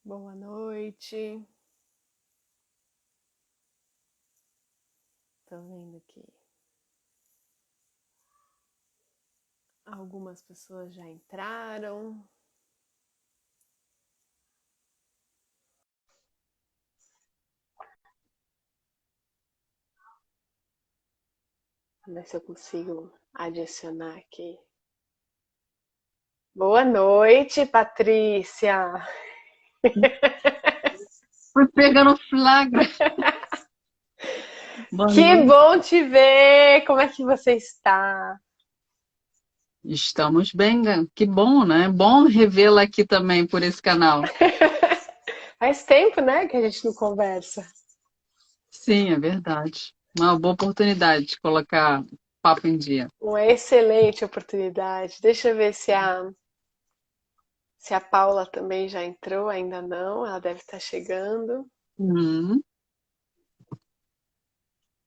Boa noite. Tô vendo aqui. Algumas pessoas já entraram. Vamos ver se eu consigo adicionar aqui. Boa noite, Patrícia. Fui pegando flagra. Boa Que noite. bom te ver! Como é que você está? Estamos bem, né? Que bom, né? Bom revê-la aqui também por esse canal. Faz tempo, né, que a gente não conversa. Sim, é verdade. Uma boa oportunidade de colocar papo em dia. Uma excelente oportunidade. Deixa eu ver se a Paula também já entrou. Ainda não, ela deve estar chegando. Uhum.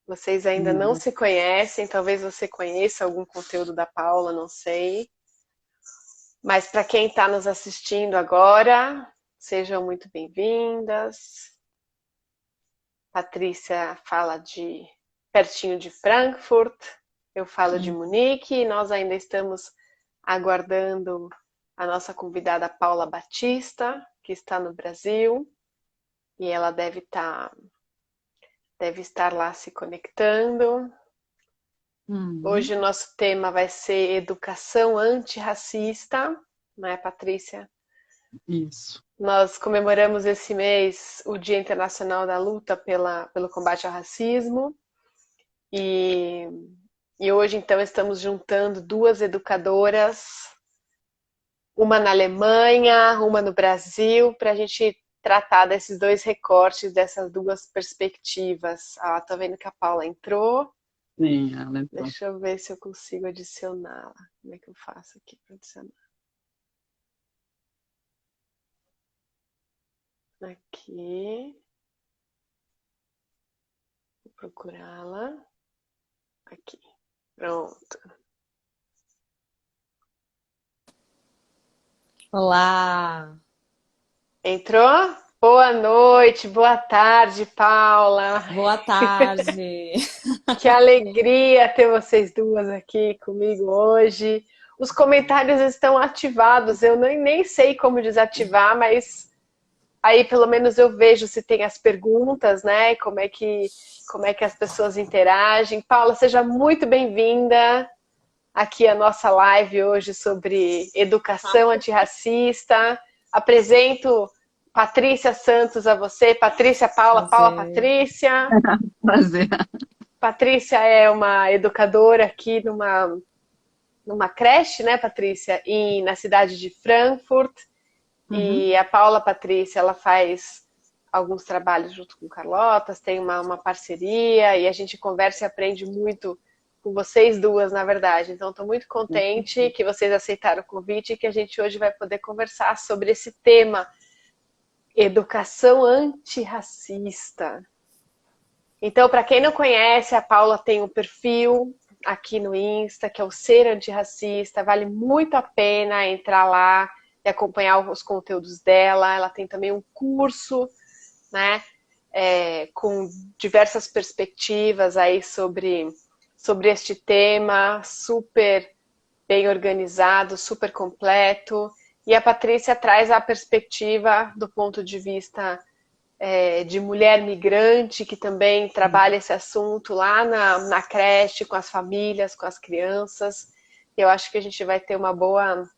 Vocês ainda não Uhum. se conhecem, talvez você conheça algum conteúdo da Paula, não sei. Mas para quem está nos assistindo agora, sejam muito bem-vindas. Patrícia fala de pertinho de Frankfurt, eu falo de Uhum. Munique, e nós ainda estamos aguardando a nossa convidada Paula Batista, que está no Brasil, e ela deve estar lá se conectando. Uhum. Hoje o nosso tema vai ser educação antirracista, não é, Patrícia? Isso. Nós comemoramos esse mês o Dia Internacional da Luta pelo combate ao racismo e, e hoje então estamos juntando duas educadoras, uma na Alemanha, uma no Brasil, para a gente tratar desses dois recortes, dessas duas perspectivas. Ah, tô vendo que a Paula entrou. Sim, ela entrou. Deixa eu ver se eu consigo adicioná-la. Como é que eu faço aqui para adicionar? Aqui, vou procurá-la. Aqui, pronto. Olá, Entrou? Boa noite, boa tarde, Paula. boa tarde. Que alegria ter vocês duas aqui comigo hoje. Os comentários estão ativados, eu nem sei como desativar, mas aí pelo menos eu vejo se tem as perguntas, né? Como é que as pessoas interagem. Paula, seja muito bem-vinda aqui à nossa live hoje sobre educação antirracista. Apresento Patrícia Santos a você, Patrícia Paula, Paula Prazer. Patrícia. Prazer. Patrícia é uma educadora aqui numa creche, né, Patrícia, na cidade de Frankfurt. Uhum. E a Paula Patrícia, ela faz alguns trabalhos junto com Carlotas, tem uma parceria e a gente conversa e aprende muito com vocês duas, na verdade. Então, estou muito contente que vocês aceitaram o convite e que a gente hoje vai poder conversar sobre esse tema, educação antirracista. Então, para quem não conhece, a Paula tem um perfil aqui no Insta, que é o Ser Antirracista. Vale muito a pena entrar lá e acompanhar os conteúdos dela. Ela tem também um curso, né, com diversas perspectivas aí sobre este tema, super bem organizado, super completo. E a Patrícia traz a perspectiva do ponto de vista de mulher migrante, que também trabalha esse assunto lá na creche, com as famílias, com as crianças. Eu acho que a gente vai ter uma boa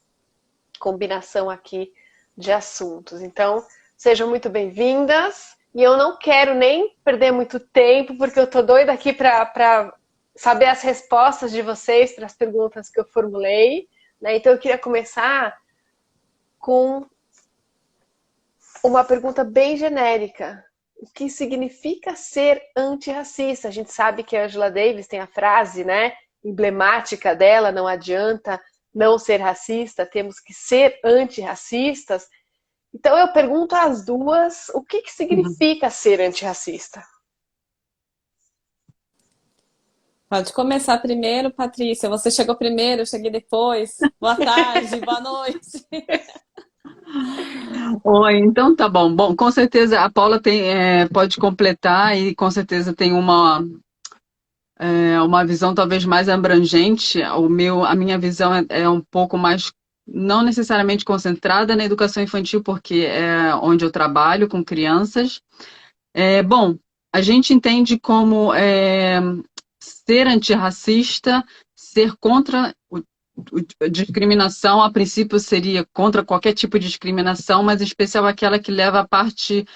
combinação aqui de assuntos. Então, sejam muito bem-vindas. E eu não quero nem perder muito tempo, porque eu tô doida aqui para saber as respostas de vocês para as perguntas que eu formulei. Né? Então, eu queria começar com uma pergunta bem genérica. O que significa ser antirracista? A gente sabe que a Angela Davis tem a frase, né, emblemática dela, não adianta não ser racista, temos que ser antirracistas. Então eu pergunto às duas, o que Uhum. significa ser antirracista? Pode começar primeiro, Patrícia. Você chegou primeiro, eu cheguei depois. Boa tarde, boa noite. Oi, então tá bom. Bom, com certeza a Paula pode completar e com certeza tem uma visão talvez mais abrangente. A minha visão é um pouco mais, não necessariamente concentrada na educação infantil, porque é onde eu trabalho com crianças. Bom, a gente entende como ser antirracista, ser contra a discriminação, a princípio seria contra qualquer tipo de discriminação, mas em especial aquela que leva a parte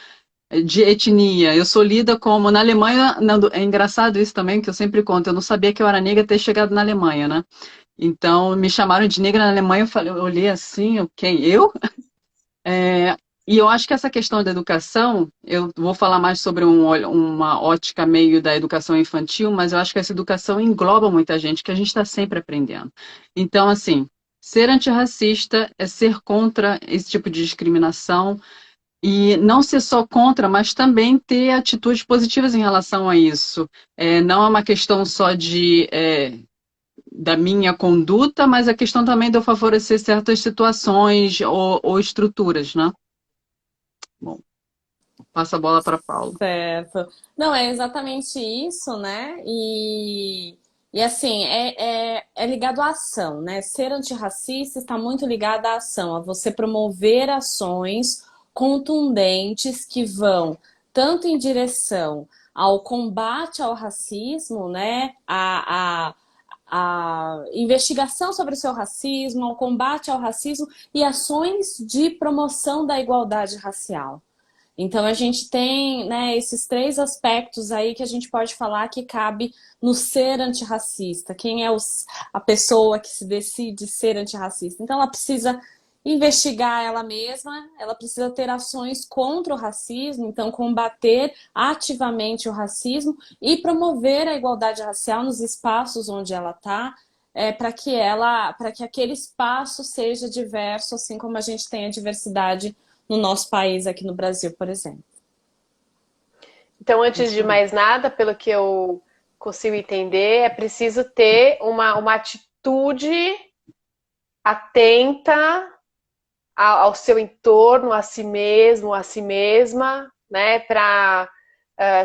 de etnia. Eu sou lida como na Alemanha, é engraçado isso também, que eu sempre conto, eu não sabia que eu era negra até chegado na Alemanha, né? Então me chamaram de negra na Alemanha, eu olhei assim, quem? Eu? E eu acho que essa questão da educação, eu vou falar mais sobre uma ótica meio da educação infantil, mas eu acho que essa educação engloba muita gente, que a gente está sempre aprendendo. Então, assim, ser antirracista é ser contra esse tipo de discriminação e não ser só contra, mas também ter atitudes positivas em relação a isso. Não é uma questão só da minha conduta, mas a questão também de eu favorecer certas situações ou estruturas, né? Bom, passa a bola para Paulo. Certo. Não, é exatamente isso, né? E assim, é ligado à ação, né? Ser antirracista está muito ligado à ação, a você promover ações contundentes que vão tanto em direção ao combate ao racismo, né? A investigação sobre o seu racismo, ao combate ao racismo e ações de promoção da igualdade racial. Então a gente tem, né, esses três aspectos aí que a gente pode falar que cabe no ser antirracista. Quem é a pessoa que se decide ser antirracista? Então ela precisa investigar ela mesma, ela precisa ter ações contra o racismo, então combater ativamente o racismo e promover a igualdade racial nos espaços onde ela está, para que aquele espaço seja diverso, assim como a gente tem a diversidade no nosso país, aqui no Brasil, por exemplo. Então, antes de mais nada, pelo que eu consigo entender, é preciso ter uma atitude atenta ao seu entorno, a si mesmo, a si mesma, né, para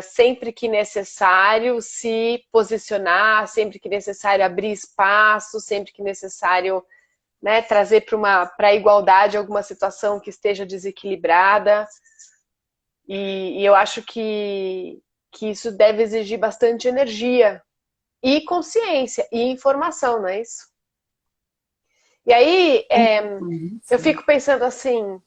sempre que necessário se posicionar, sempre que necessário abrir espaço, sempre que necessário, né, trazer para a igualdade alguma situação que esteja desequilibrada. E eu acho que isso deve exigir bastante energia e consciência e informação, não é isso? E aí, eu fico pensando assim,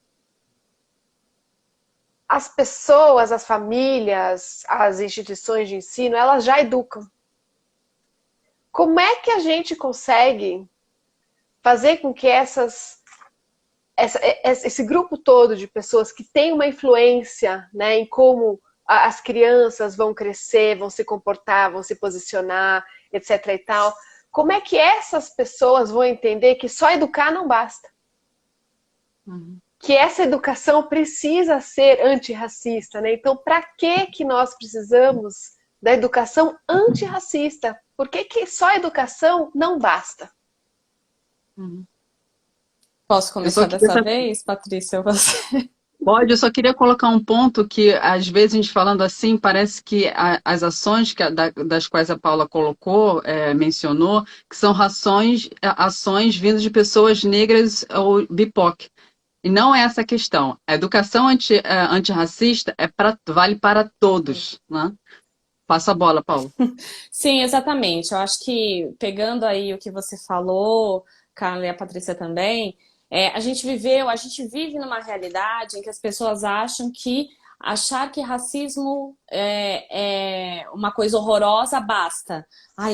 as pessoas, as famílias, as instituições de ensino, elas já educam. Como é que a gente consegue fazer com que esse grupo todo de pessoas que tem uma influência, né, em como as crianças vão crescer, vão se comportar, vão se posicionar, etc. e tal, como é que essas pessoas vão entender que só educar não basta? Que essa educação precisa ser antirracista, né? Então, para que nós precisamos da educação antirracista? Por que só educação não basta? Posso começar dessa vez, Patrícia? Você? Pode, eu só queria colocar um ponto que, às vezes, a gente falando assim, parece que as ações das quais a Paula colocou, mencionou, que são ações vindas de pessoas negras ou BIPOC. E não é essa a questão. A educação antirracista vale para todos, né? Passa a bola, Paula. Sim, exatamente. Eu acho que, pegando aí o que você falou, Carla e a Patrícia também, a gente vive numa realidade em que as pessoas achar que racismo é uma coisa horrorosa basta.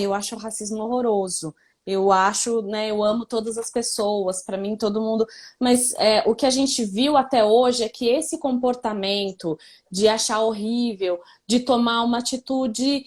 Eu acho o racismo horroroso. Eu acho, né, eu amo todas as pessoas, para mim todo mundo. Mas o que a gente viu até hoje é que esse comportamento de achar horrível, de tomar uma atitude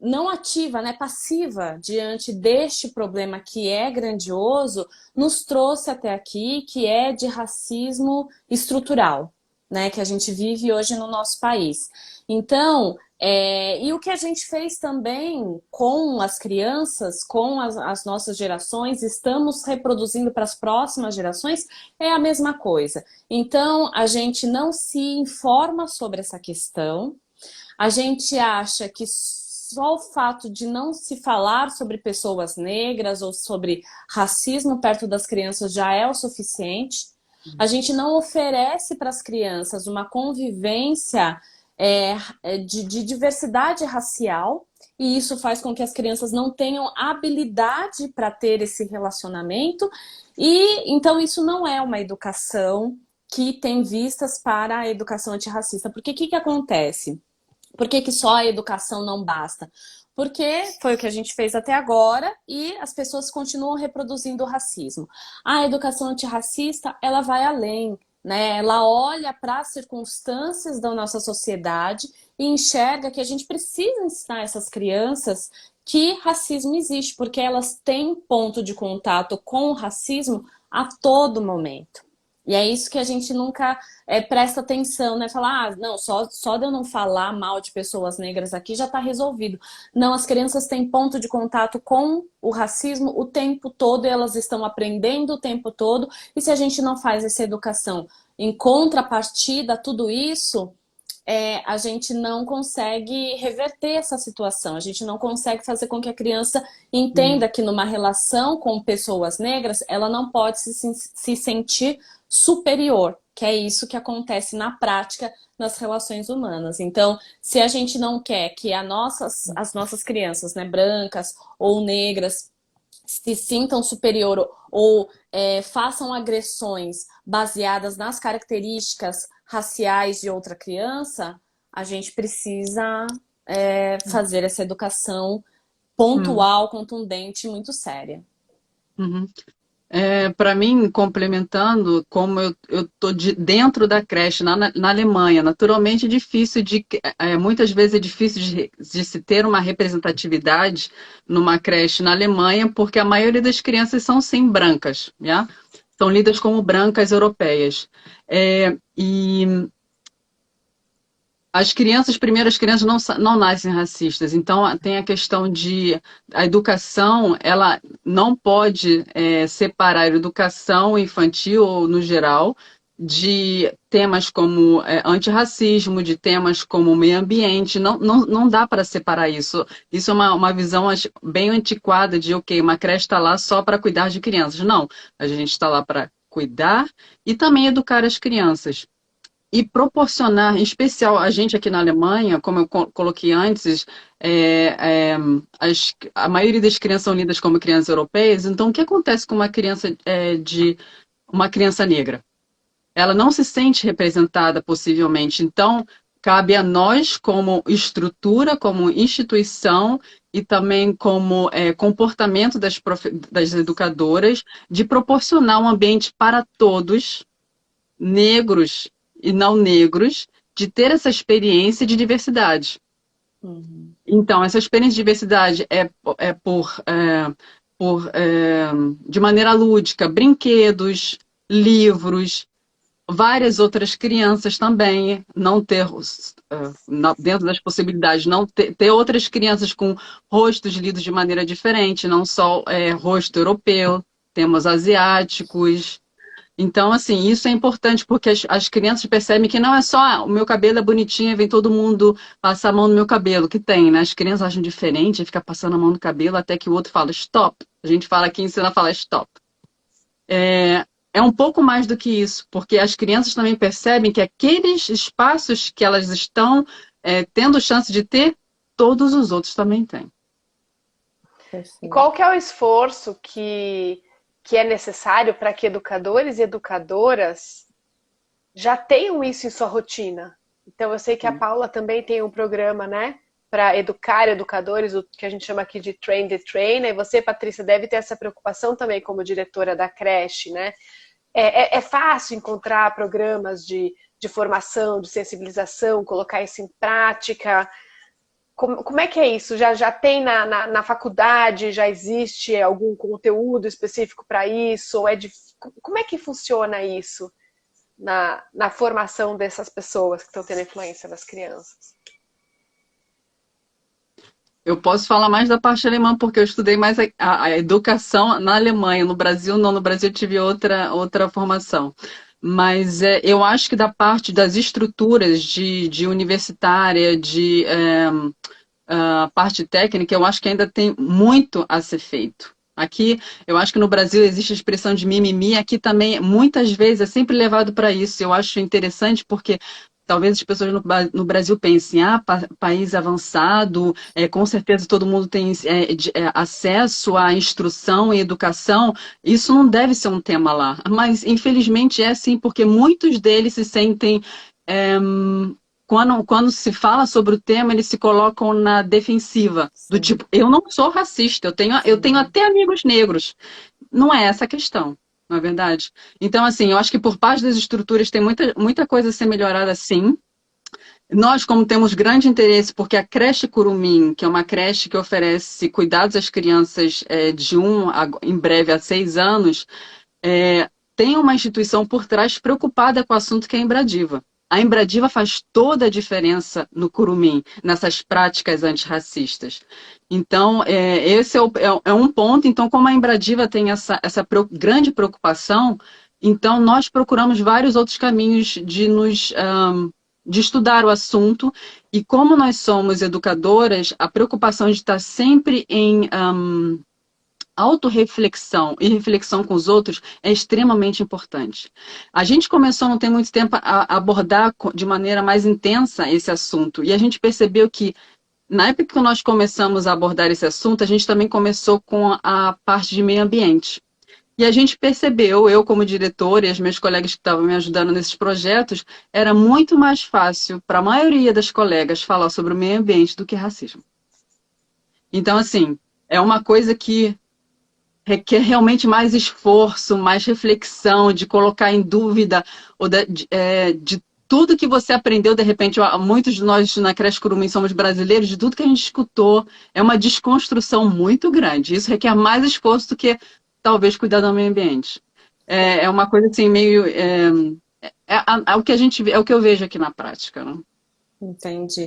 não ativa, né, passiva diante deste problema que é grandioso, nos trouxe até aqui, que é de racismo estrutural. né, que a gente vive hoje no nosso país. Então, e o que a gente fez também com as crianças, com as nossas gerações, estamos reproduzindo para as próximas gerações, é a mesma coisa. Então, a gente não se informa sobre essa questão, a gente acha que só o fato de não se falar sobre pessoas negras ou sobre racismo perto das crianças já é o suficiente. A gente não oferece para as crianças uma convivência de diversidade racial, e isso faz com que as crianças não tenham habilidade para ter esse relacionamento, e então isso não é uma educação que tem vistas para a educação antirracista. Porque o que acontece? Por que só a educação não basta? Porque foi o que a gente fez até agora e as pessoas continuam reproduzindo o racismo. A educação antirracista, ela vai além, né? Ela olha para as circunstâncias da nossa sociedade e enxerga que a gente precisa ensinar essas crianças que racismo existe, porque elas têm ponto de contato com o racismo a todo momento. E é isso que a gente nunca presta atenção, né? Falar, não, só de eu não falar mal de pessoas negras aqui já está resolvido. Não, as crianças têm ponto de contato com o racismo o tempo todo, e elas estão aprendendo o tempo todo. E se a gente não faz essa educação em contrapartida a tudo isso, a gente não consegue reverter essa situação. A gente não consegue fazer com que a criança entenda que numa relação com pessoas negras, ela não pode se sentir superior, que é isso que acontece na prática nas relações humanas. Então, se a gente não quer que as nossas crianças, né, brancas ou negras, se sintam superior ou façam agressões baseadas nas características raciais de outra criança, a gente precisa fazer essa educação pontual, contundente e muito séria. Uhum. Para mim, complementando, como eu estou dentro da creche na Alemanha, naturalmente é difícil muitas vezes é difícil de se ter uma representatividade numa creche na Alemanha, porque a maioria das crianças são sim brancas, né? São lidas como brancas europeias. E as primeiras crianças não nascem racistas, então tem a questão a educação, ela não pode separar a educação infantil ou no geral de temas como antirracismo, de temas como meio ambiente, não dá para separar isso. Isso é uma visão bem antiquada de, uma creche está lá só para cuidar de crianças. Não, a gente está lá para cuidar e também educar as crianças. E proporcionar, em especial a gente aqui na Alemanha, como eu coloquei antes, a maioria das crianças são lidas como crianças europeias. Então, o que acontece com uma criança negra? Ela não se sente representada, possivelmente. Então, cabe a nós, como estrutura, como instituição e também como comportamento das educadoras, de proporcionar um ambiente para todos, negros e não negros, de ter essa experiência de diversidade. Uhum. Então, essa experiência de diversidade de maneira lúdica, brinquedos, livros, várias outras crianças também, não ter, dentro das possibilidades, não ter outras crianças com rostos lidos de maneira diferente, não só rosto europeu, temos asiáticos. Então, assim, isso é importante porque as crianças percebem que não é só o meu cabelo é bonitinho e vem todo mundo passar a mão no meu cabelo, que tem, né? As crianças acham diferente, fica passando a mão no cabelo até que o outro fala stop. A gente fala aqui, ensina a falar stop. É um pouco mais do que isso, porque as crianças também percebem que aqueles espaços que elas estão tendo chance de ter, todos os outros também têm. E qual que é o esforço que é necessário para que educadores e educadoras já tenham isso em sua rotina? Então, eu sei que a Paula também tem um programa, né, para educar educadores, o que a gente chama aqui de Train the Trainer, e você, Patrícia, deve ter essa preocupação também como diretora da creche, né? É fácil encontrar programas de formação, de sensibilização, colocar isso em prática? Como é que é isso? Já tem na faculdade, já existe algum conteúdo específico para isso? Como é que funciona isso? na formação dessas pessoas que estão tendo influência nas crianças? Eu posso falar mais da parte alemã, porque eu estudei mais a educação na Alemanha. No Brasil, não. No Brasil eu tive outra formação. Mas eu acho que da parte das estruturas de universitária, parte técnica, eu acho que ainda tem muito a ser feito. Aqui, eu acho que no Brasil existe a expressão de mimimi, aqui também, muitas vezes, é sempre levado para isso. Eu acho interessante porque talvez as pessoas no Brasil pensem, país avançado, com certeza todo mundo tem acesso à instrução e educação, isso não deve ser um tema lá. Mas, infelizmente, é sim, porque muitos deles se sentem... Quando se fala sobre o tema, eles se colocam na defensiva, do tipo, eu não sou racista, eu tenho até amigos negros. Não é essa a questão, não é verdade? Então, assim, eu acho que por parte das estruturas tem muita coisa a ser melhorada, sim. Nós, como temos grande interesse, porque a creche Curumim, que é uma creche que oferece cuidados às crianças em breve, a 6 anos, tem uma instituição por trás preocupada com o assunto que é a Embradiva. A Embradiva faz toda a diferença no Curumim, nessas práticas antirracistas. Então, esse é um ponto. Então, como a Embradiva tem essa grande preocupação, então nós procuramos vários outros caminhos de estudar o assunto. E como nós somos educadoras, a preocupação de estar sempre em autorreflexão e reflexão com os outros é extremamente importante. A gente começou, não tem muito tempo, a abordar de maneira mais intensa esse assunto. E a gente percebeu que, na época que nós começamos a abordar esse assunto, a gente também começou com a parte de meio ambiente. E a gente percebeu, eu como diretora e as minhas colegas que estavam me ajudando nesses projetos, era muito mais fácil para a maioria das colegas falar sobre o meio ambiente do que racismo. Então, assim, é uma coisa que requer realmente mais esforço, mais reflexão, de colocar em dúvida de tudo que você aprendeu, de repente, muitos de nós na Creche Curumim somos brasileiros, de tudo que a gente escutou, é uma desconstrução muito grande. Isso requer mais esforço do que, talvez, cuidar do meio ambiente. É uma coisa assim, meio... o que a gente vê, é o que eu vejo aqui na prática, né? Entendi.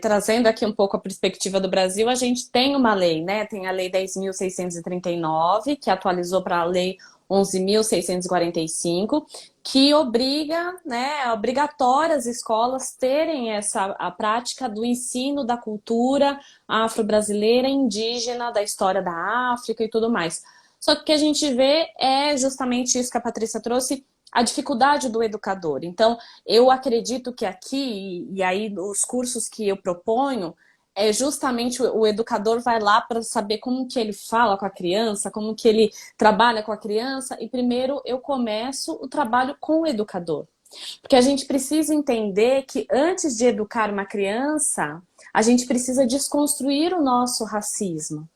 Trazendo aqui um pouco a perspectiva do Brasil, a gente tem uma lei, né? Tem a Lei 10.639, que atualizou para a Lei 11.645, que obriga, né, é obrigatório as escolas terem a prática do ensino da cultura afro-brasileira, indígena, da história da África e tudo mais. Só que o que a gente vê é justamente isso que a Patrícia trouxe, a dificuldade do educador. Então, eu acredito que aqui, e aí os cursos que eu proponho, justamente o educador vai lá para saber como que ele fala com a criança, como que ele trabalha com a criança, e primeiro eu começo o trabalho com o educador. Porque a gente precisa entender que antes de educar uma criança, a gente precisa desconstruir o nosso racismo,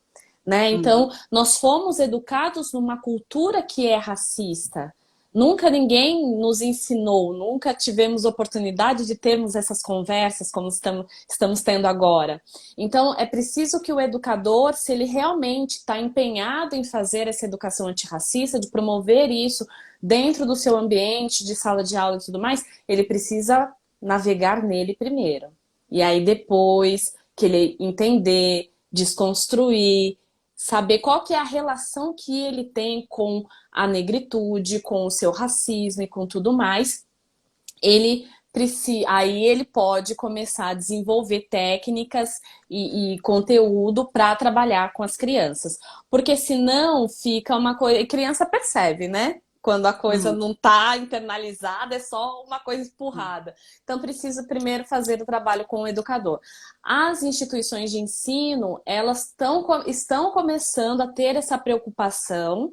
né? Então, nós fomos educados numa cultura que é racista. Nunca ninguém nos ensinou, nunca tivemos oportunidade de termos essas conversas como estamos tendo agora. Então, é preciso que o educador, se ele realmente está empenhado em fazer essa educação antirracista, de promover isso dentro do seu ambiente, de sala de aula e tudo mais, ele precisa navegar nele primeiro. E aí depois que ele entender, desconstruir, saber qual que é a relação que ele tem com a negritude, com o seu racismo e com tudo mais, aí ele pode começar a desenvolver técnicas e conteúdo para trabalhar com as crianças. Porque senão fica uma coisa... E criança percebe, né? Quando a coisa não está internalizada, é só uma coisa empurrada. Então, preciso primeiro fazer o trabalho com o educador. As instituições de ensino, elas estão começando a ter essa preocupação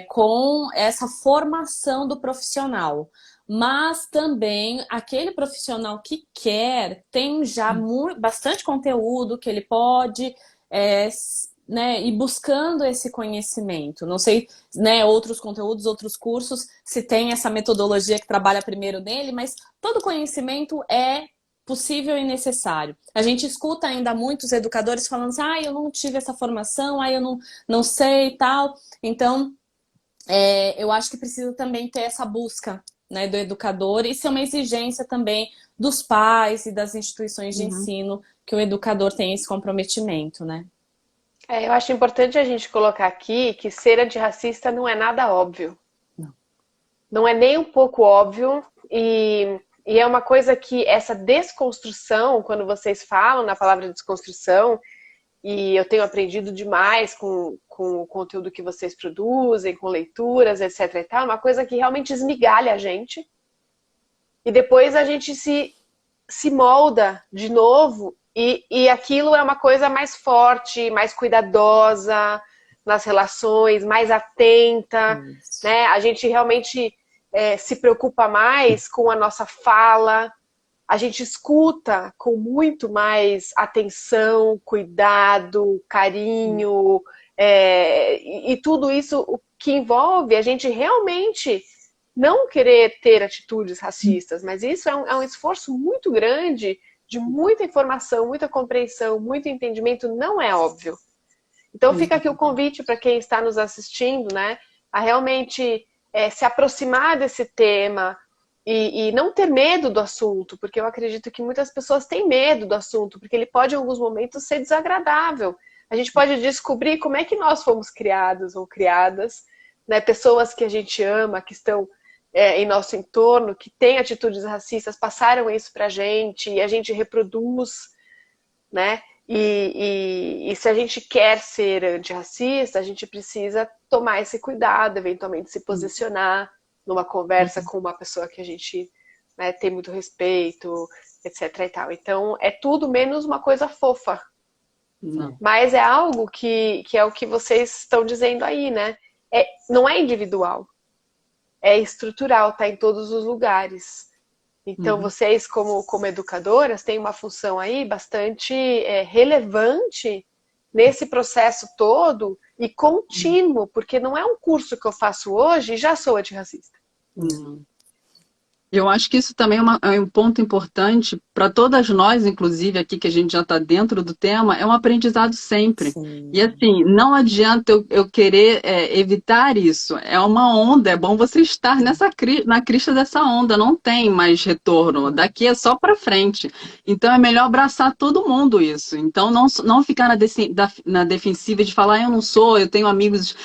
com essa formação do profissional. Mas também aquele profissional que quer tem já bastante conteúdo que ele pode... né, e buscando esse conhecimento. Não sei, né, outros conteúdos, outros cursos, se tem essa metodologia que trabalha primeiro nele, mas todo conhecimento é possível e necessário. A gente escuta ainda muitos educadores falando assim, eu não tive essa formação, eu não sei e tal. Então, eu acho que precisa também ter essa busca, né, do educador. Isso é uma exigência também dos pais e das instituições de ensino, que o educador tem esse comprometimento, né? Eu acho importante a gente colocar aqui que ser antirracista não é nada óbvio. Não é nem um pouco óbvio e é uma coisa que essa desconstrução, quando vocês falam na palavra desconstrução, e eu tenho aprendido demais com o conteúdo que vocês produzem, com leituras, etc e tal, é uma coisa que realmente esmigalha a gente e depois a gente se molda de novo e aquilo é uma coisa mais forte, mais cuidadosa nas relações, mais atenta, né? A gente realmente se preocupa mais com a nossa fala, a gente escuta com muito mais atenção, cuidado, carinho, e tudo isso que envolve a gente realmente não querer ter atitudes racistas, mas isso é um esforço muito grande, de muita informação, muita compreensão, muito entendimento, não é óbvio. Então fica aqui o convite para quem está nos assistindo, né, a realmente se aproximar desse tema e não ter medo do assunto, porque eu acredito que muitas pessoas têm medo do assunto, porque ele pode em alguns momentos ser desagradável. A gente pode descobrir como é que nós fomos criados ou criadas, né, pessoas que a gente ama, que estão em nosso entorno, que têm atitudes racistas, passaram isso pra gente e a gente reproduz, né? E se a gente quer ser antirracista, a gente precisa tomar esse cuidado, eventualmente se posicionar numa conversa com uma pessoa que a gente, né, tem muito respeito, etc e tal. Então, é tudo menos uma coisa fofa. Não. Mas é algo que é o que vocês estão dizendo aí, né? Não é individual. É estrutural, está em todos os lugares. Então, vocês, como educadoras, têm uma função aí bastante relevante nesse processo todo e contínuo, porque não é um curso que eu faço hoje e já sou antirracista. Eu acho que isso também é um ponto importante para todas nós, inclusive aqui que a gente já está dentro do tema, é um aprendizado sempre. Sim. E assim, não adianta eu querer evitar isso. É uma onda, é bom você estar na crista dessa onda, não tem mais retorno. Daqui é só para frente. Então é melhor abraçar todo mundo isso. Então não ficar na defensiva de falar, eu não sou, eu tenho amigos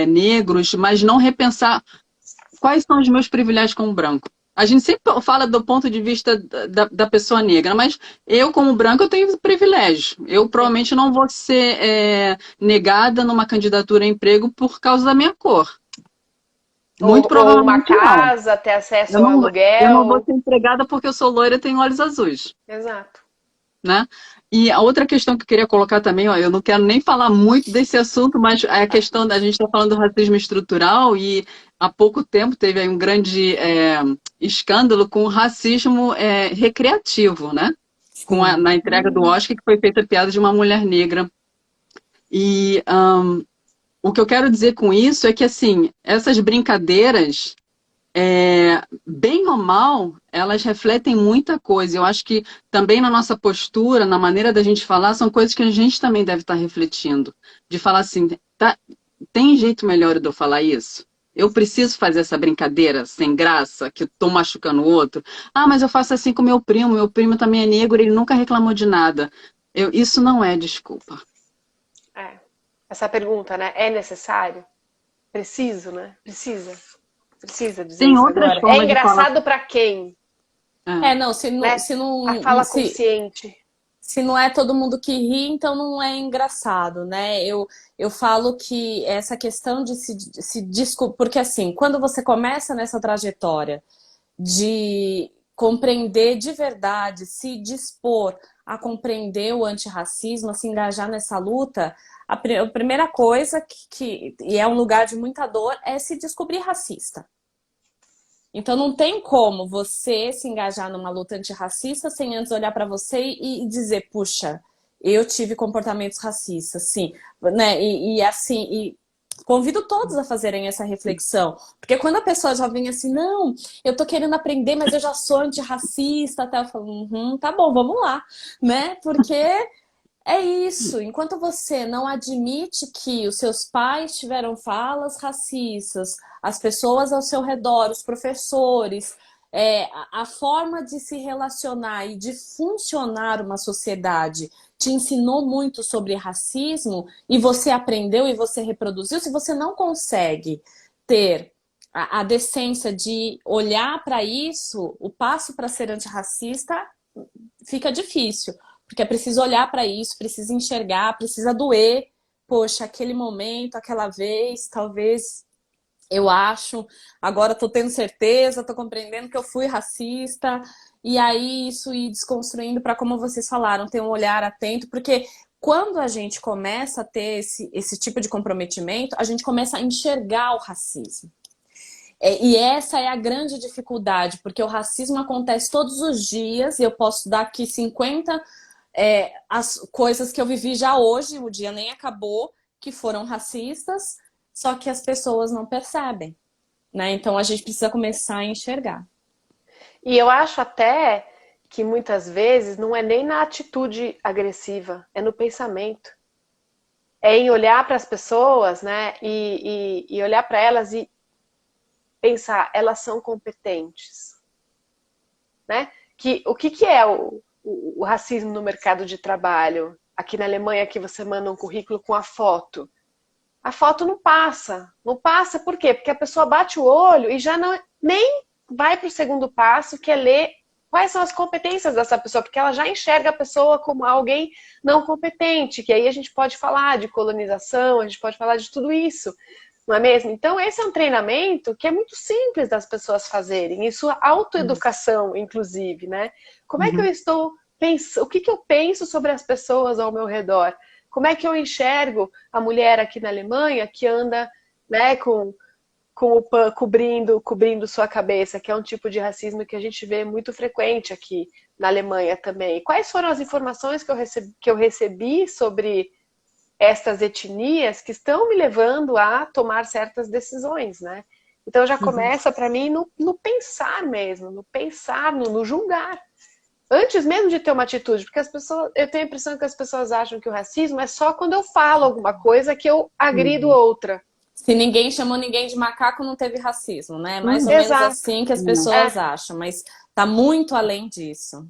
negros, mas não repensar quais são os meus privilégios como branco. A gente sempre fala do ponto de vista da pessoa negra, mas eu, como branco, eu tenho privilégio. Eu provavelmente não vou ser negada numa candidatura a emprego por causa da minha cor. Muito provavelmente ou uma casa, não. Ter acesso ao aluguel. Eu não vou ser empregada porque eu sou loira e tenho olhos azuis. Exato. Né? E a outra questão que eu queria colocar também, ó, eu não quero nem falar muito desse assunto, mas é a questão da gente está falando do racismo estrutural e há pouco tempo teve aí um grande escândalo com o racismo recreativo, né? Na entrega do Oscar, que foi feita a piada de uma mulher negra. E o que eu quero dizer com isso é que, assim, essas brincadeiras, bem ou mal, elas refletem muita coisa. Eu acho que também na nossa postura, na maneira da gente falar, são coisas que a gente também deve estar refletindo. De falar assim, tem jeito melhor de eu falar isso? Eu preciso fazer essa brincadeira sem graça, que eu tô machucando o outro? Ah, mas eu faço assim com meu primo também é negro, ele nunca reclamou de nada. Isso não é desculpa. Essa pergunta, né? É necessário? Preciso, né? Precisa dizer tem isso outras agora. É engraçado para quem? Se não... A fala consciente. Se não é todo mundo que ri, então não é engraçado, né? Eu falo que essa questão de se desculpar... Porque assim, quando você começa nessa trajetória de compreender de verdade, se dispor a compreender o antirracismo, a se engajar nessa luta, a primeira coisa e é um lugar de muita dor, é se descobrir racista. Então não tem como você se engajar numa luta antirracista sem antes olhar para você e dizer, puxa, eu tive comportamentos racistas, sim, né? E convido todos a fazerem essa reflexão, porque quando a pessoa já vem assim, não, eu tô querendo aprender, mas eu já sou antirracista, até eu falo, tá bom, vamos lá, né? Porque É isso. Enquanto você não admite que os seus pais tiveram falas racistas, as pessoas ao seu redor, os professores, a forma de se relacionar e de funcionar uma sociedade te ensinou muito sobre racismo e você aprendeu e você reproduziu, se você não consegue ter a decência de olhar para isso, o passo para ser antirracista fica difícil. Porque é preciso olhar para isso, precisa enxergar, precisa doer. Poxa, aquele momento, aquela vez, talvez eu acho, agora estou tendo certeza, estou compreendendo que eu fui racista. E aí isso ir desconstruindo para, como vocês falaram, ter um olhar atento, porque quando a gente começa a ter esse tipo de comprometimento, a gente começa a enxergar o racismo. E essa é a grande dificuldade, porque o racismo acontece todos os dias, e eu posso dar aqui 50 as coisas que eu vivi já hoje, o dia nem acabou, que foram racistas, só que as pessoas não percebem, né? Então a gente precisa começar a enxergar. E eu acho até que muitas vezes não é nem na atitude agressiva, é no pensamento. É em olhar para as pessoas, né? E olhar para elas e pensar, elas são competentes, né? O que é o racismo no mercado de trabalho? Aqui na Alemanha, que você manda um currículo com a foto. A foto não passa. Não passa por quê? Porque a pessoa bate o olho e já não, nem vai para o segundo passo, que é ler quais são as competências dessa pessoa, porque ela já enxerga a pessoa como alguém não competente, que aí a gente pode falar de colonização, a gente pode falar de tudo isso, não é mesmo? Então esse é um treinamento que é muito simples das pessoas fazerem, e sua autoeducação, inclusive, né? Como é que eu estou pensando, o que eu penso sobre as pessoas ao meu redor? Como é que eu enxergo a mulher aqui na Alemanha que anda, né, com o pano cobrindo sua cabeça, que é um tipo de racismo que a gente vê muito frequente aqui na Alemanha também. Quais foram as informações que eu recebi sobre estas etnias que estão me levando a tomar certas decisões, né? Então já começa para mim no pensar mesmo, no pensar, no julgar. Antes mesmo de ter uma atitude, porque as pessoas, eu tenho a impressão que as pessoas acham que o racismo é só quando eu falo alguma coisa que eu agrido outra. Se ninguém chamou ninguém de macaco, não teve racismo, né? Mais ou menos Exato. assim que as pessoas acham, mas tá muito além disso.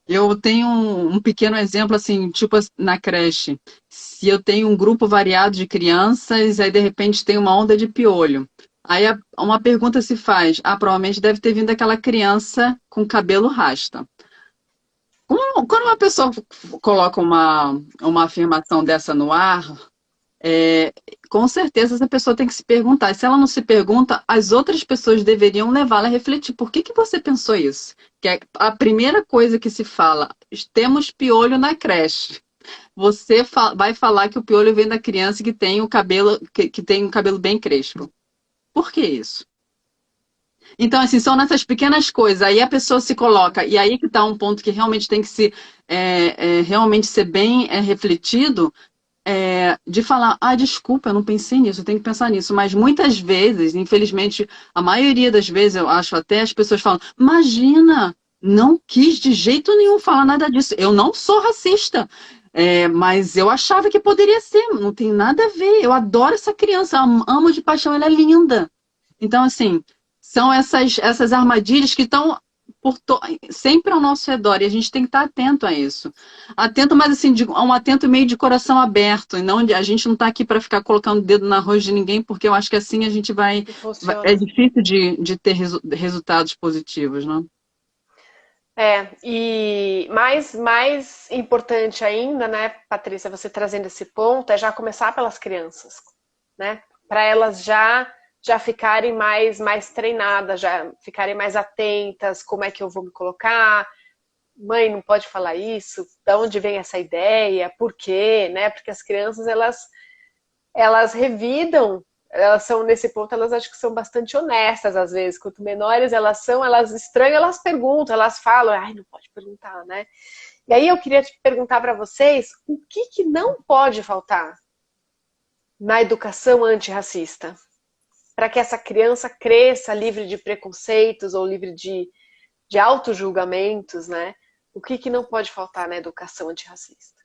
Eu tenho um pequeno exemplo, assim, tipo na creche. Se eu tenho um grupo variado de crianças, aí de repente tem uma onda de piolho. Aí uma pergunta se faz, provavelmente deve ter vindo aquela criança com cabelo rasta. Quando uma pessoa coloca uma afirmação dessa no ar, com certeza essa pessoa tem que se perguntar. E se ela não se pergunta, as outras pessoas deveriam levá-la a refletir. Por que você pensou isso? Que é a primeira coisa que se fala, temos piolho na creche. Você vai falar que o piolho vem da criança que tem o cabelo, que tem um cabelo bem crespo. Por que isso? Então, assim, são nessas pequenas coisas. Aí a pessoa se coloca, e aí que está um ponto que realmente tem que se realmente ser bem refletido, de falar, desculpa, eu não pensei nisso, eu tenho que pensar nisso. Mas muitas vezes, infelizmente, a maioria das vezes, eu acho até as pessoas falam, imagina, não quis de jeito nenhum falar nada disso. Eu não sou racista, mas eu achava que poderia ser, não tem nada a ver. Eu adoro essa criança, amo de paixão, ela é linda. Então, assim, são essas armadilhas que estão sempre ao nosso redor, e a gente tem que estar atento a isso. Atento, mas assim, um atento meio de coração aberto, e não, a gente não está aqui para ficar colocando o dedo no arroz de ninguém, porque eu acho que assim a gente é difícil de ter resultados positivos, não? E mais importante ainda, né, Patrícia, você trazendo esse ponto, é já começar pelas crianças, né? Para elas já ficarem mais treinadas, já ficarem mais atentas, como é que eu vou me colocar, mãe, não pode falar isso, de onde vem essa ideia, por quê, né? Porque as crianças, elas revidam, elas são, nesse ponto, elas acho que são bastante honestas, às vezes, quanto menores elas são, elas estranham, elas perguntam, elas falam, não pode perguntar, né? E aí eu queria te perguntar para vocês, o que não pode faltar na educação antirracista? Para que essa criança cresça livre de preconceitos ou livre de auto-julgamentos, né? O que não pode faltar na educação antirracista?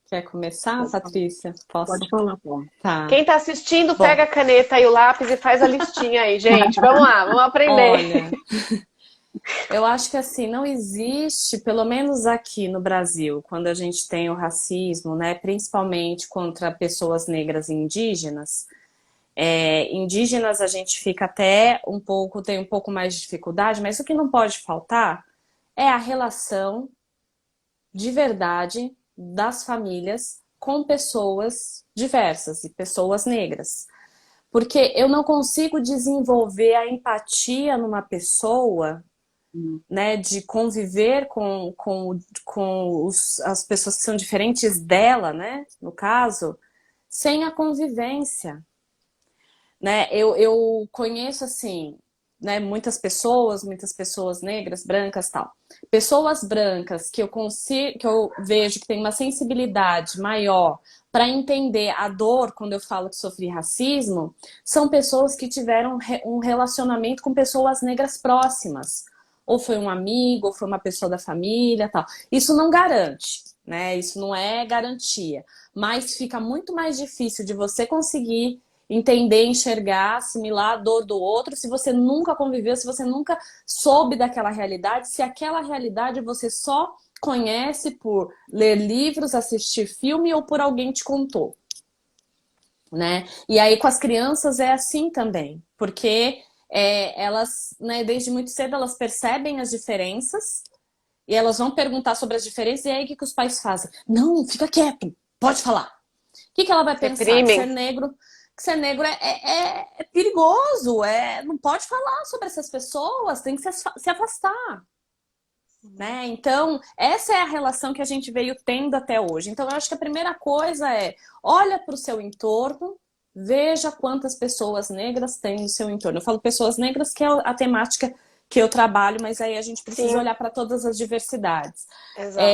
Quer começar, Patrícia? Posso? Pode falar, Paula. Tá. Quem está assistindo, pega a caneta e o lápis e faz a listinha aí, gente. Vamos lá, vamos aprender. Olha, eu acho que assim, não existe, pelo menos aqui no Brasil, quando a gente tem o racismo, né, principalmente contra pessoas negras e indígenas, indígenas a gente fica até tem um pouco mais de dificuldade, mas o que não pode faltar é a relação de verdade das famílias com pessoas diversas e pessoas negras. Porque eu não consigo desenvolver a empatia numa pessoa, né, de conviver com as pessoas que são diferentes dela, né, no caso, sem a convivência. Né? Eu conheço, assim, né, muitas pessoas negras, brancas, tal. Pessoas brancas que eu vejo que tem uma sensibilidade maior para entender a dor quando eu falo que sofri racismo, são pessoas que tiveram um relacionamento com pessoas negras próximas. Ou foi um amigo, ou foi uma pessoa da família, tal. Isso não garante, né? Isso não é garantia. Mas fica muito mais difícil de você conseguir entender, enxergar, assimilar a dor do outro, se você nunca conviveu, se você nunca soube daquela realidade, se aquela realidade você só conhece por ler livros, assistir filme ou por alguém te contou, né? E aí com as crianças é assim também, porque elas, né, desde muito cedo elas percebem as diferenças e elas vão perguntar sobre as diferenças e aí o que os pais fazem? Não, fica quieto, pode falar. O que ela vai pensar? Que ser negro é perigoso, não pode falar sobre essas pessoas, tem que se afastar. Né? Então, essa é a relação que a gente veio tendo até hoje. Então, eu acho que a primeira coisa olha para o seu entorno, veja quantas pessoas negras tem no seu entorno. Eu falo pessoas negras, que é a temática que eu trabalho, mas aí a gente precisa olhar para todas as diversidades. Exato.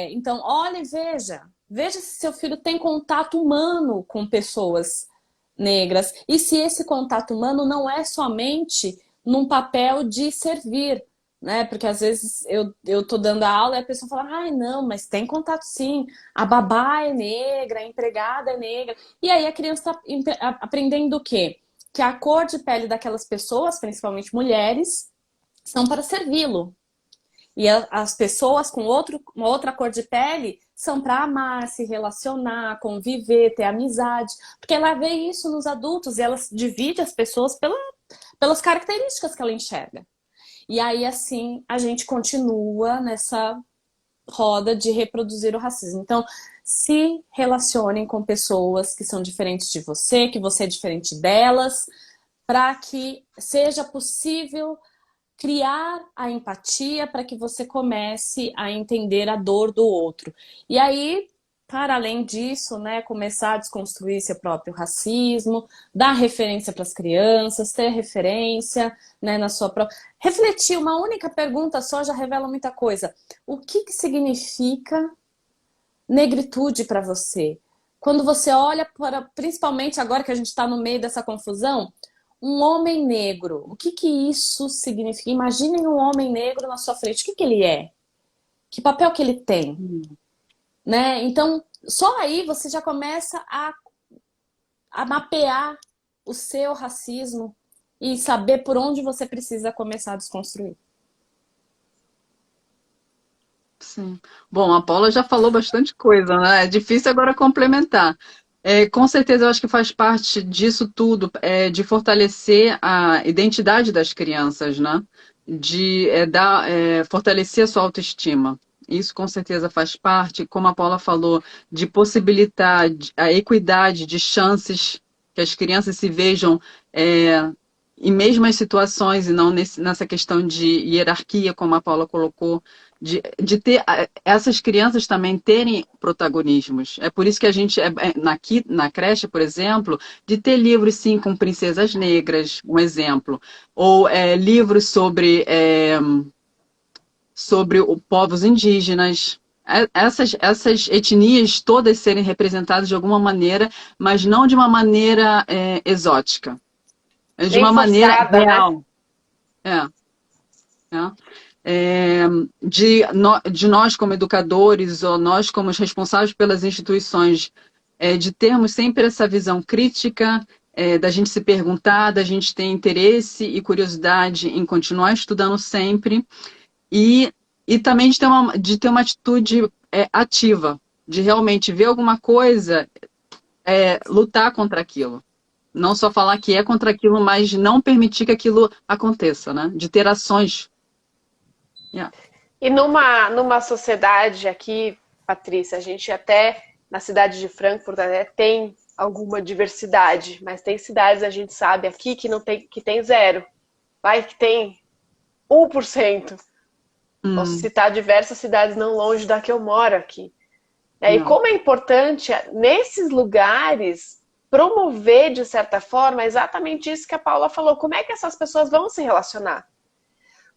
Então, olha e veja. Veja se seu filho tem contato humano com pessoas negras. E se esse contato humano não é somente num papel de servir, né? Porque às vezes eu tô dando a aula e a pessoa fala, ai não, mas tem contato sim, a babá é negra, a empregada é negra. E aí a criança está aprendendo o quê? Que a cor de pele daquelas pessoas, principalmente mulheres, são para servi-lo. E as pessoas com uma outra cor de pele são para amar, se relacionar, conviver, ter amizade. Porque ela vê isso nos adultos e ela divide as pessoas pelas características que ela enxerga. E aí, assim, a gente continua nessa roda de reproduzir o racismo. Então, se relacionem com pessoas que são diferentes de você, que você é diferente delas, para que seja possível criar a empatia para que você comece a entender a dor do outro. E aí, para além disso, né, começar a desconstruir seu próprio racismo, dar referência para as crianças, ter referência, né, na sua própria... Refletir, uma única pergunta só já revela muita coisa. O que significa negritude para você? Quando você olha para, principalmente agora que a gente está no meio dessa confusão, um homem negro, o que isso significa? Imaginem um homem negro na sua frente, o que ele é? Que papel que ele tem? Né? Então, só aí você já começa a mapear o seu racismo e saber por onde você precisa começar a desconstruir. Sim. Bom, a Paula já falou bastante coisa, né? É difícil agora complementar. Com certeza, eu acho que faz parte disso tudo, de fortalecer a identidade das crianças, né? De fortalecer a sua autoestima. Isso com certeza faz parte, como a Paula falou, de possibilitar a equidade de chances que as crianças se vejam em mesmas situações e não nessa questão de hierarquia, como a Paula colocou, de ter essas crianças também terem protagonismos. É por isso que a gente, aqui na creche, por exemplo, de ter livros, sim, com princesas negras, um exemplo. Ou livros sobre povos indígenas. Essas etnias todas serem representadas de alguma maneira, mas não de uma maneira exótica. De uma maneira real. Né? de nós como educadores ou nós como os responsáveis pelas instituições, de termos sempre essa visão crítica, da gente se perguntar, da gente ter interesse e curiosidade em continuar estudando sempre e também de ter uma atitude ativa, de realmente ver alguma coisa, lutar contra aquilo. Não só falar que é contra aquilo, mas não permitir que aquilo aconteça, né? De ter ações. Yeah. E numa sociedade aqui, Patrícia, a gente até, na cidade de Frankfurt, até tem alguma diversidade, mas tem cidades, a gente sabe aqui, que tem zero. Vai que tem 1%. Posso citar diversas cidades não longe da que eu moro aqui. E como é importante, nesses lugares, promover, de certa forma, exatamente isso que a Paula falou. Como é que essas pessoas vão se relacionar?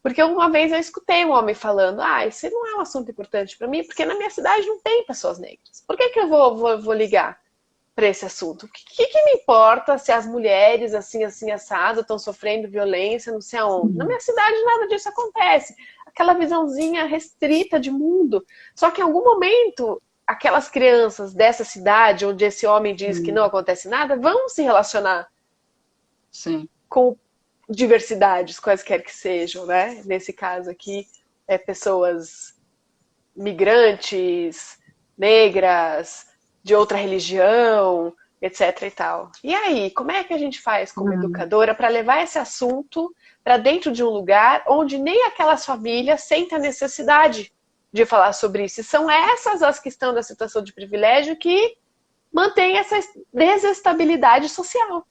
Porque uma vez eu escutei um homem falando, isso não é um assunto importante para mim, porque na minha cidade não tem pessoas negras. Por que eu vou ligar para esse assunto? O que me importa se as mulheres, assim, assado, estão sofrendo violência, não sei aonde? Na minha cidade nada disso acontece. Aquela visãozinha restrita de mundo. Só que em algum momento, aquelas crianças dessa cidade, onde esse homem diz que não acontece nada, vão se relacionar com diversidades, quaisquer que sejam, né? Nesse caso aqui, pessoas migrantes, negras, de outra religião, etc e tal. E aí, como é que a gente faz como educadora para levar esse assunto para dentro de um lugar onde nem aquelas famílias sentem a necessidade de falar sobre isso? E são essas as que estão na situação de privilégio que mantêm essa desestabilidade social.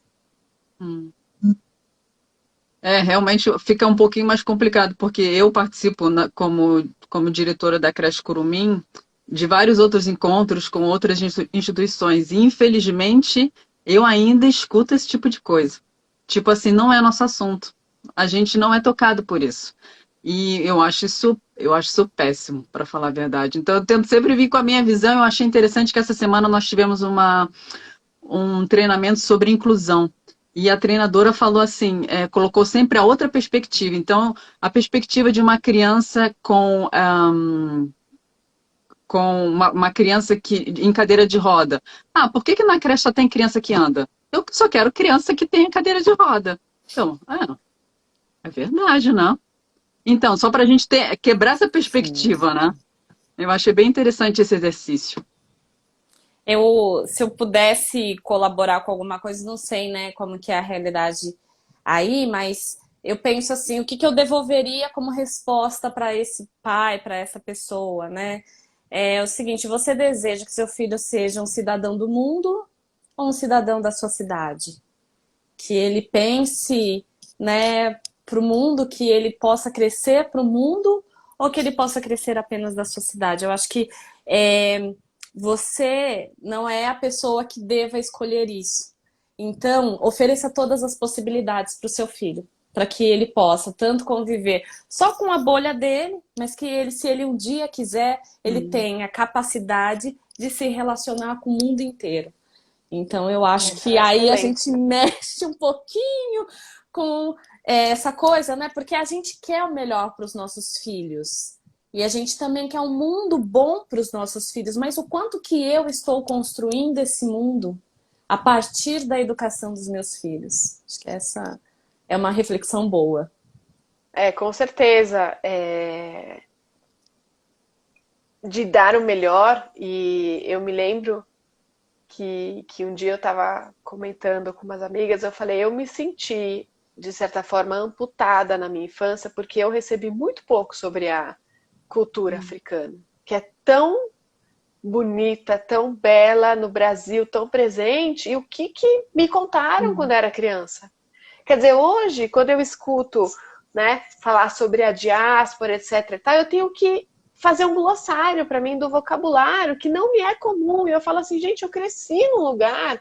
Realmente fica um pouquinho mais complicado, porque eu participo como diretora da Creche Curumim de vários outros encontros com outras instituições. E, infelizmente, eu ainda escuto esse tipo de coisa. Tipo assim, não é nosso assunto. A gente não é tocado por isso. E eu acho isso péssimo, para falar a verdade. Então, eu tento sempre vir com a minha visão. Eu achei interessante que essa semana nós tivemos um treinamento sobre inclusão. E a treinadora falou assim, colocou sempre a outra perspectiva. Então, a perspectiva de uma criança com uma criança em cadeira de roda. Por que na creche só tem criança que anda? Eu só quero criança que tenha cadeira de roda. Então, é verdade, né? Então, só para a gente quebrar essa perspectiva, né? Eu achei bem interessante esse exercício. Se eu pudesse colaborar com alguma coisa, não sei, né, como que é a realidade aí, mas eu penso assim, o que eu devolveria como resposta para esse pai, para essa pessoa, né? É o seguinte, você deseja que seu filho seja um cidadão do mundo ou um cidadão da sua cidade? Que ele pense, né, para o mundo, que ele possa crescer para o mundo ou que ele possa crescer apenas da sua cidade? Eu acho que você não é a pessoa que deva escolher isso. Então, ofereça todas as possibilidades para o seu filho, para que ele possa tanto conviver só com a bolha dele, mas que ele, se ele um dia quiser, ele tenha capacidade de se relacionar com o mundo inteiro. Então, eu acho que aí a gente mexe um pouquinho com essa coisa, né? Porque a gente quer o melhor para os nossos filhos. E a gente também quer um mundo bom para os nossos filhos. Mas o quanto que eu estou construindo esse mundo a partir da educação dos meus filhos? Acho que essa é uma reflexão boa. Com certeza. De dar o melhor. E eu me lembro que um dia eu estava comentando com umas amigas, eu falei, eu me senti, de certa forma, amputada na minha infância, porque eu recebi muito pouco sobre a cultura africana, que é tão bonita, tão bela no Brasil, tão presente, e o que me contaram quando eu era criança. Quer dizer, hoje, quando eu escuto, né, falar sobre a diáspora, etc. e tal, eu tenho que fazer um glossário para mim do vocabulário que não me é comum. E eu falo assim, gente, eu cresci num lugar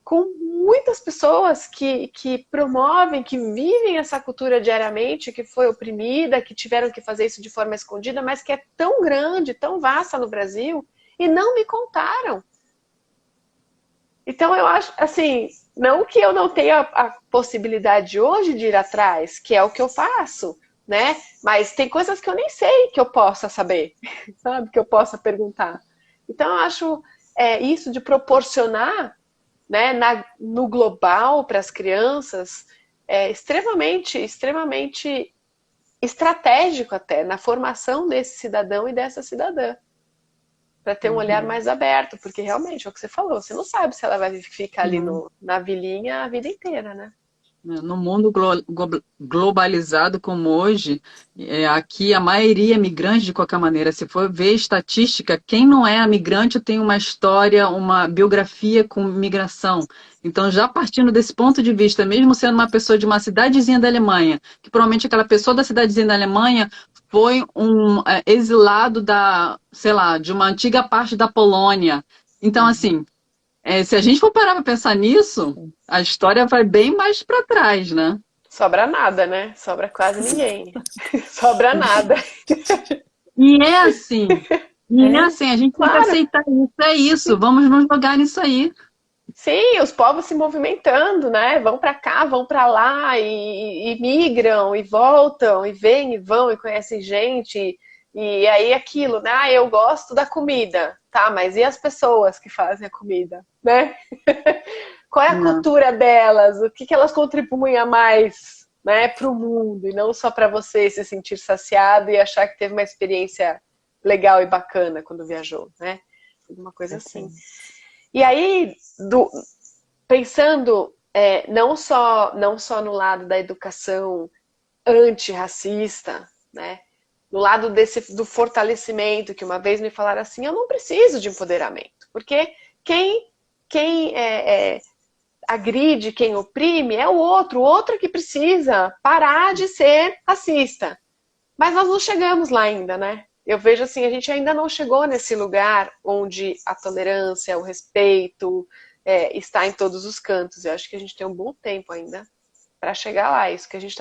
com muitas pessoas que promovem, que vivem essa cultura diariamente, que foi oprimida, que tiveram que fazer isso de forma escondida, mas que é tão grande, tão vasta no Brasil, e não me contaram. Então eu acho, assim, não que eu não tenha a possibilidade hoje de ir atrás, que é o que eu faço, né? Mas tem coisas que eu nem sei que eu possa saber, sabe? Que eu possa perguntar. Então, eu acho isso de proporcionar, né, no global para as crianças extremamente estratégico até na formação desse cidadão e dessa cidadã, para ter um olhar mais aberto, porque realmente é o que você falou, você não sabe se ela vai ficar ali na vilinha a vida inteira, né? No mundo globalizado como hoje, aqui a maioria é migrante de qualquer maneira. Se for ver estatística, quem não é migrante tem uma história, uma biografia com migração. Então, já partindo desse ponto de vista, mesmo sendo uma pessoa de uma cidadezinha da Alemanha, que provavelmente aquela pessoa da cidadezinha da Alemanha foi um exilado sei lá, de uma antiga parte da Polônia. Então, assim, se a gente for parar para pensar nisso, a história vai bem mais para trás, né? Sobra nada, né? Sobra quase ninguém. Sobra nada. E é assim. A gente tem que aceitar isso. É isso, vamos nos jogar nisso aí. Sim, os povos se movimentando, né? Vão para cá, vão para lá e migram e voltam e vêm e vão e conhecem gente. E aí aquilo, né? Ah, eu gosto da comida. Tá, mas e as pessoas que fazem a comida, né? Qual é a cultura delas? O que elas contribuem a mais, né, para o mundo? E não só para você se sentir saciado e achar que teve uma experiência legal e bacana quando viajou, né? Alguma coisa assim. E aí, pensando não só no lado da educação antirracista, né? No lado do fortalecimento, que uma vez me falaram assim, eu não preciso de empoderamento, porque quem agride, quem oprime é o outro que precisa parar de ser racista. Mas nós não chegamos lá ainda, né? Eu vejo assim, a gente ainda não chegou nesse lugar onde a tolerância, o respeito está em todos os cantos. Eu acho que a gente tem um bom tempo ainda para chegar lá. Isso que a gente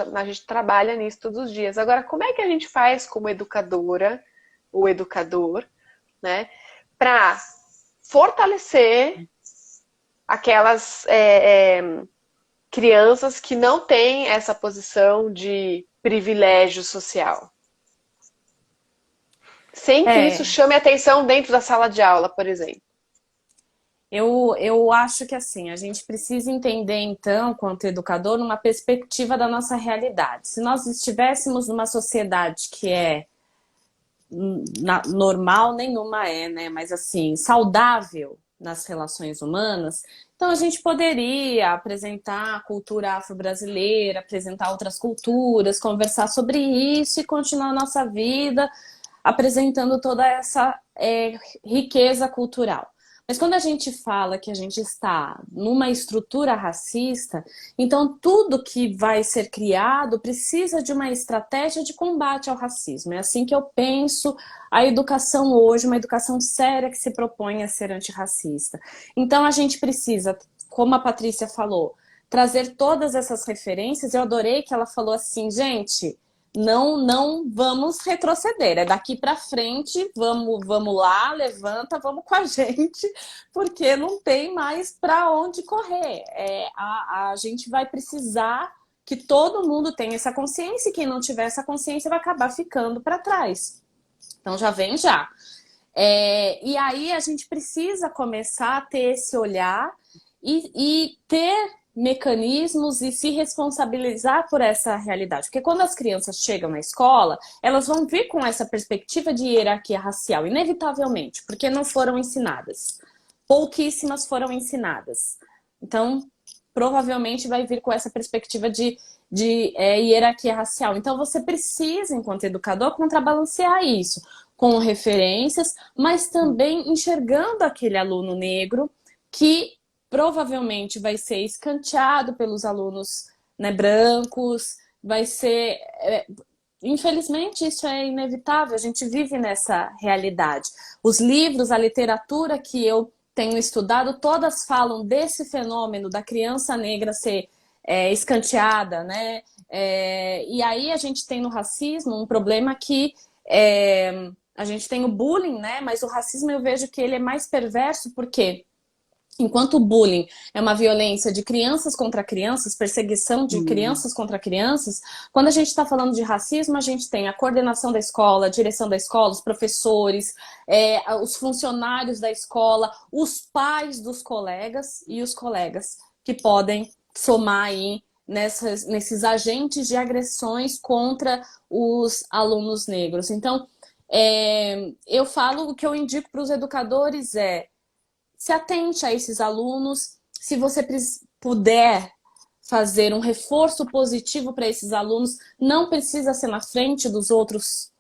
trabalha nisso todos os dias. Agora, como é que a gente faz como educadora ou educador, né, para fortalecer aquelas crianças que não têm essa posição de privilégio social? Sem que isso chame atenção dentro da sala de aula, por exemplo. Eu acho que assim, a gente precisa entender então, quanto educador, numa perspectiva da nossa realidade. Se nós estivéssemos numa sociedade que normal, nenhuma né? Mas assim, saudável nas relações humanas, então a gente poderia apresentar a cultura afro-brasileira, apresentar outras culturas, conversar sobre isso e continuar a nossa vida apresentando toda essa riqueza cultural. Mas quando a gente fala que a gente está numa estrutura racista, então tudo que vai ser criado precisa de uma estratégia de combate ao racismo. É assim que eu penso a educação hoje, uma educação séria que se propõe a ser antirracista. Então a gente precisa, como a Patrícia falou, trazer todas essas referências. Eu adorei que ela falou assim, gente, não vamos retroceder, é daqui para frente, vamos lá, levanta, vamos com a gente, porque não tem mais para onde correr. A gente vai precisar que todo mundo tenha essa consciência, e quem não tiver essa consciência vai acabar ficando para trás. Então já vem já. E aí a gente precisa começar a ter esse olhar e ter mecanismos e se responsabilizar por essa realidade. Porque quando as crianças chegam na escola, elas vão vir com essa perspectiva de hierarquia racial, inevitavelmente, porque não foram ensinadas. Pouquíssimas foram ensinadas. Então, provavelmente vai vir com essa perspectiva de hierarquia racial. Então, você precisa, enquanto educador, contrabalancear isso com referências, mas também enxergando aquele aluno negro que provavelmente vai ser escanteado pelos alunos, né, brancos, vai ser... Infelizmente, isso é inevitável, a gente vive nessa realidade. Os livros, a literatura que eu tenho estudado, todas falam desse fenômeno da criança negra ser escanteada, né? E aí a gente tem no racismo um problema que... a gente tem o bullying, né? Mas o racismo eu vejo que ele é mais perverso, porque Enquanto o bullying é uma violência de crianças contra crianças, perseguição de crianças contra crianças, quando a gente está falando de racismo, a gente tem a coordenação da escola, a direção da escola, os professores, os funcionários da escola, os pais dos colegas e os colegas que podem somar aí nesses agentes de agressões contra os alunos negros. Então, eu falo, o que eu indico para os educadores se atente a esses alunos. Se você puder fazer um reforço positivo para esses alunos, não precisa ser na frente dos outros,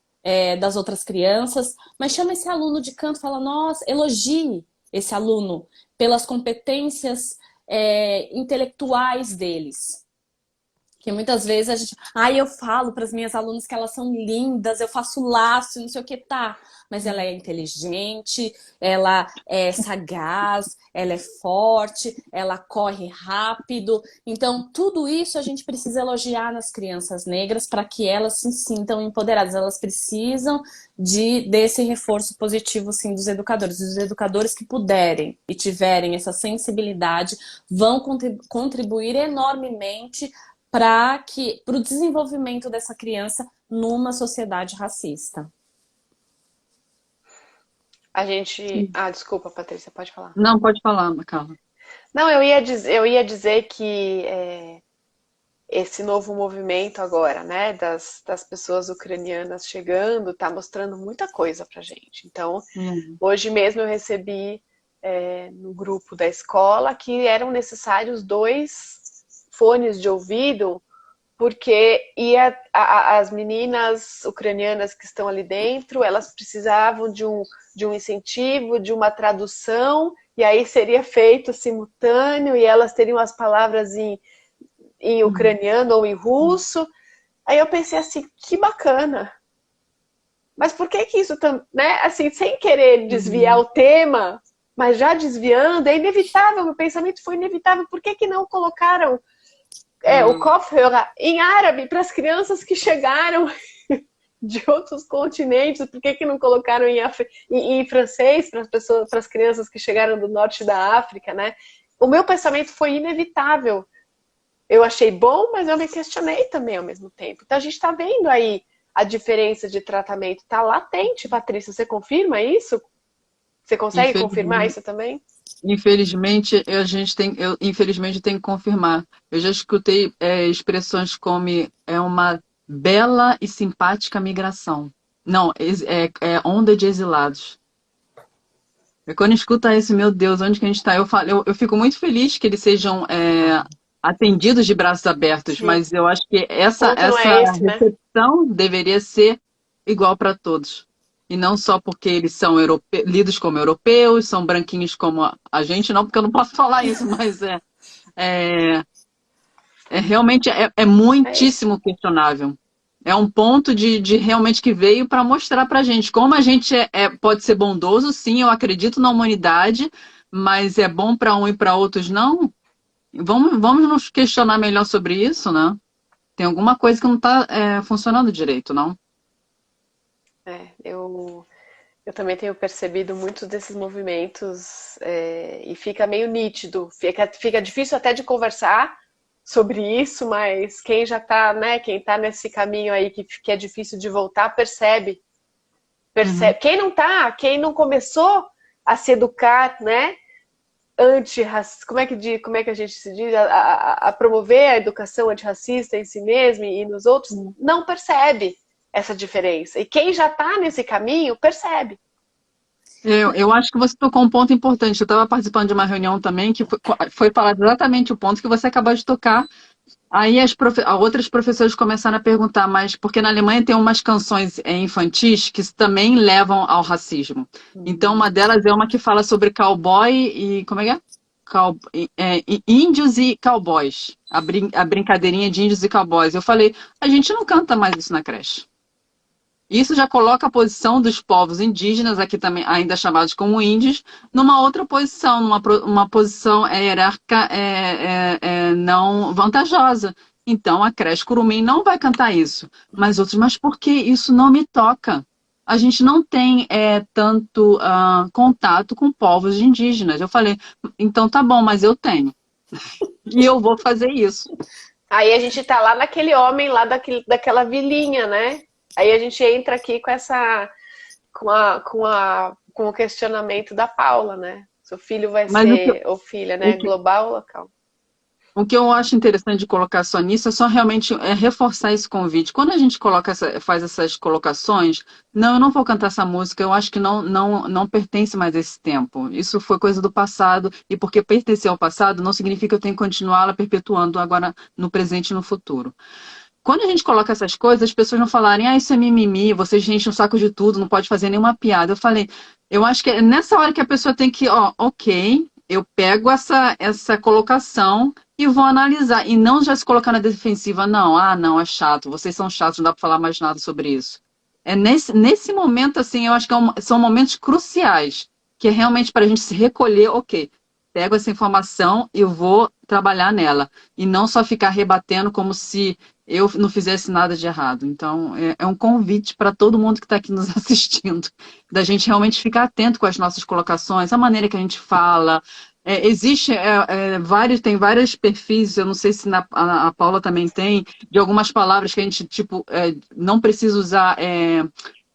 das outras crianças, mas chama esse aluno de canto e fala, nossa, elogie esse aluno pelas competências intelectuais deles. Que muitas vezes a gente... eu falo para as minhas alunas que elas são lindas, eu faço laço, não sei o que, tá. Mas ela é inteligente, ela é sagaz, ela é forte, ela corre rápido. Então, tudo isso a gente precisa elogiar nas crianças negras para que elas se sintam empoderadas. Elas precisam desse reforço positivo, sim, dos educadores. Os educadores que puderem e tiverem essa sensibilidade vão contribuir enormemente para o desenvolvimento dessa criança numa sociedade racista. A gente... desculpa, Patrícia, pode falar. Não, pode falar, Carla. Não, eu ia dizer que esse novo movimento agora, né, das pessoas ucranianas chegando, está mostrando muita coisa pra gente. Então, hoje mesmo eu recebi no grupo da escola que eram necessários 2 fones de ouvido, porque as meninas ucranianas que estão ali dentro, elas precisavam de um incentivo, de uma tradução, e aí seria feito simultâneo, e elas teriam as palavras em ucraniano ou em russo. Aí eu pensei assim, que bacana. Mas por que isso, né, assim, sem querer desviar o tema, mas já desviando, é inevitável, meu pensamento foi inevitável. Por que não colocaram o Kopfhörer em árabe para as crianças que chegaram de outros continentes? Por que não colocaram em francês para as crianças que chegaram do norte da África, né? O meu pensamento foi inevitável. Eu achei bom, mas eu me questionei também ao mesmo tempo. Então a gente está vendo aí a diferença de tratamento. Está latente, Patrícia. Você confirma isso? Você consegue confirmar isso também? Infelizmente, infelizmente tenho que confirmar. Eu já escutei expressões como uma bela e simpática migração. Não, onda de exilados. Quando escuta isso, meu Deus, onde que a gente está? Eu fico muito feliz que eles sejam atendidos de braços abertos, Sim. Mas eu acho que essa recepção deveria ser igual para todos. E não só porque eles são lidos como europeus, são branquinhos como a gente, não, porque eu não posso falar isso, mas realmente muitíssimo questionável. É um ponto de realmente que veio para mostrar para a gente como a gente pode ser bondoso, sim, eu acredito na humanidade, mas é bom para um e para outros não. Vamos nos questionar melhor sobre isso, né? Tem alguma coisa que não está funcionando direito, não? Eu também tenho percebido muitos desses movimentos e fica meio nítido, fica difícil até de conversar sobre isso, mas quem já está, né, quem está nesse caminho aí que é difícil de voltar, percebe. Quem não tá, quem não começou a se educar, né, como é que a gente se diz, a promover a educação antirracista em si mesmo e nos outros, não percebe essa diferença. E quem já está nesse caminho, percebe. Eu acho que você tocou um ponto importante. Eu estava participando de uma reunião também que foi falado exatamente o ponto que você acabou de tocar. Aí outras professoras começaram a perguntar, mas porque na Alemanha tem umas canções infantis que também levam ao racismo. Então uma delas é uma que fala sobre cowboy e... como é que é? Índios e cowboys. A brincadeirinha de índios e cowboys. Eu falei, a gente não canta mais isso na creche. Isso já coloca a posição dos povos indígenas, aqui também ainda chamados como índios, numa outra posição, uma posição hierárquica não vantajosa. Então a creche Curumim não vai cantar isso. Mas outros, mas por que isso não me toca? a gente não tem tanto contato com povos indígenas. Eu falei, então tá bom, mas eu tenho. E eu vou fazer isso. Aí a gente tá lá naquele homem lá daquela vilinha, né? Aí a gente entra aqui com essa com o questionamento da Paula, né? Seu filho vai Mas ser, ou filha, né? Global ou local? o que eu acho interessante de colocar só nisso é só realmente reforçar esse convite. Quando a gente faz essas colocações, não, eu não vou cantar essa música, eu acho que não pertence mais a esse tempo. Isso foi coisa do passado, e porque pertencer ao passado não significa que eu tenho que continuá-la perpetuando agora no presente e no futuro. Quando a gente coloca essas coisas, as pessoas não falarem, isso é mimimi, vocês enchem o saco de tudo, não pode fazer nenhuma piada. Eu falei, eu acho que é nessa hora que a pessoa tem que, ok, eu pego essa colocação e vou analisar. E não já se colocar na defensiva, não, é chato, vocês são chatos, não dá para falar mais nada sobre isso. É nesse momento, assim, eu acho que são momentos cruciais, que é realmente para a gente se recolher, ok, pego essa informação e vou trabalhar nela. E não só ficar rebatendo como se eu não fizesse nada de errado. Então, é um convite para todo mundo que está aqui nos assistindo, da gente realmente ficar atento com as nossas colocações, a maneira que a gente fala. Tem vários perfis, eu não sei se a Paula também tem, de algumas palavras que a gente, tipo, não precisa usar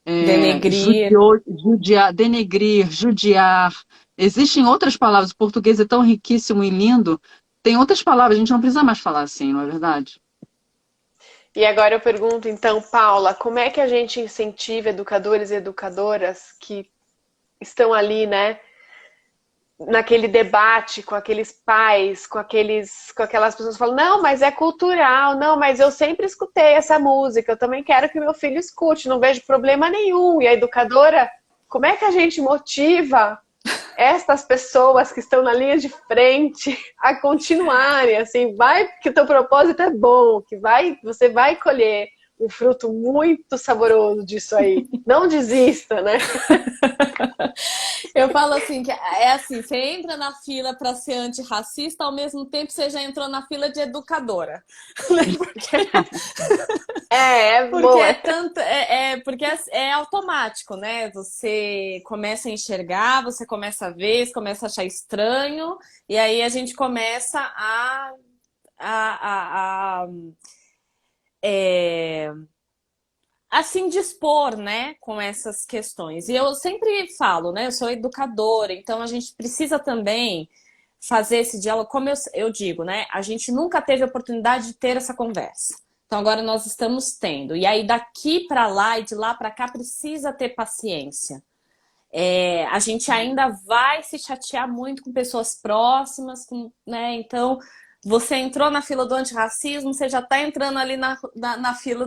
Denegrir. denegrir, judiar. Existem outras palavras, o português é tão riquíssimo e lindo, tem outras palavras, a gente não precisa mais falar assim, não é verdade? E agora eu pergunto, então, Paula, como é que a gente incentiva educadores e educadoras que estão ali, né, naquele debate com aqueles pais, com aquelas pessoas que falam, não, mas é cultural, não, mas eu sempre escutei essa música, eu também quero que meu filho escute, não vejo problema nenhum. E a educadora, como é que a gente motiva estas pessoas que estão na linha de frente a continuarem, assim, vai que o teu propósito é bom, você vai colher um fruto muito saboroso disso aí. Não desista, né? Eu falo assim, que é assim, você entra na fila para ser antirracista, ao mesmo tempo você já entrou na fila de educadora. Porque boa. Porque é automático, né? Você começa a enxergar, você começa a ver, você começa a achar estranho, e aí a gente começa a se indispor, né, com essas questões. E eu sempre falo, né, eu sou educadora, então a gente precisa também fazer esse diálogo, como eu digo, né, a gente nunca teve a oportunidade de ter essa conversa. Então agora nós estamos tendo. E aí daqui para lá e de lá para cá precisa ter paciência. A gente ainda vai se chatear muito com pessoas próximas, né, então... Você entrou na fila do antirracismo, você já está entrando ali na fila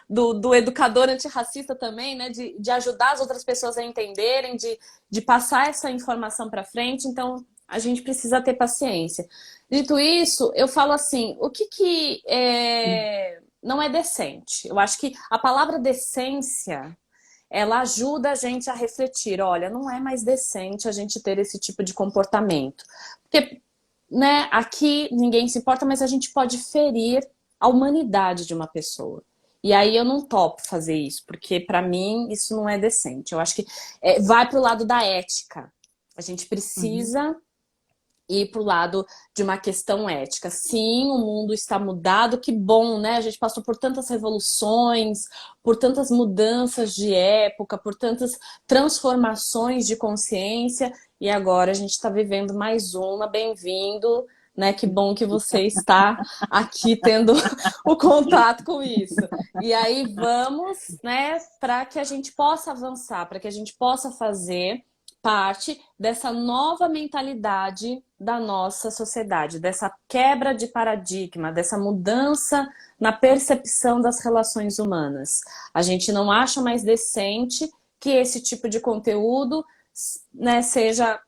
do educador antirracista também, né? De ajudar as outras pessoas a entenderem, de passar essa informação para frente. Então, a gente precisa ter paciência. Dito isso, eu falo assim, o que não é decente? Eu acho que a palavra decência, ela ajuda a gente a refletir. Olha, não é mais decente a gente ter esse tipo de comportamento. Porque... né? Aqui ninguém se importa, mas a gente pode ferir a humanidade de uma pessoa. E aí eu não topo fazer isso, porque para mim isso não é decente. Eu acho que vai pro lado da ética. A gente precisa ir pro lado de uma questão ética. Sim, o mundo está mudado, que bom, né? A gente passou por tantas revoluções, por tantas mudanças de época, por tantas transformações de consciência, e agora a gente está vivendo mais uma. Bem-vindo, né? Que bom que você está aqui tendo o contato com isso. E aí vamos, né, para que a gente possa avançar, para que a gente possa fazer parte dessa nova mentalidade da nossa sociedade, dessa quebra de paradigma, dessa mudança na percepção das relações humanas. A gente não acha mais decente que esse tipo de conteúdo, né, seja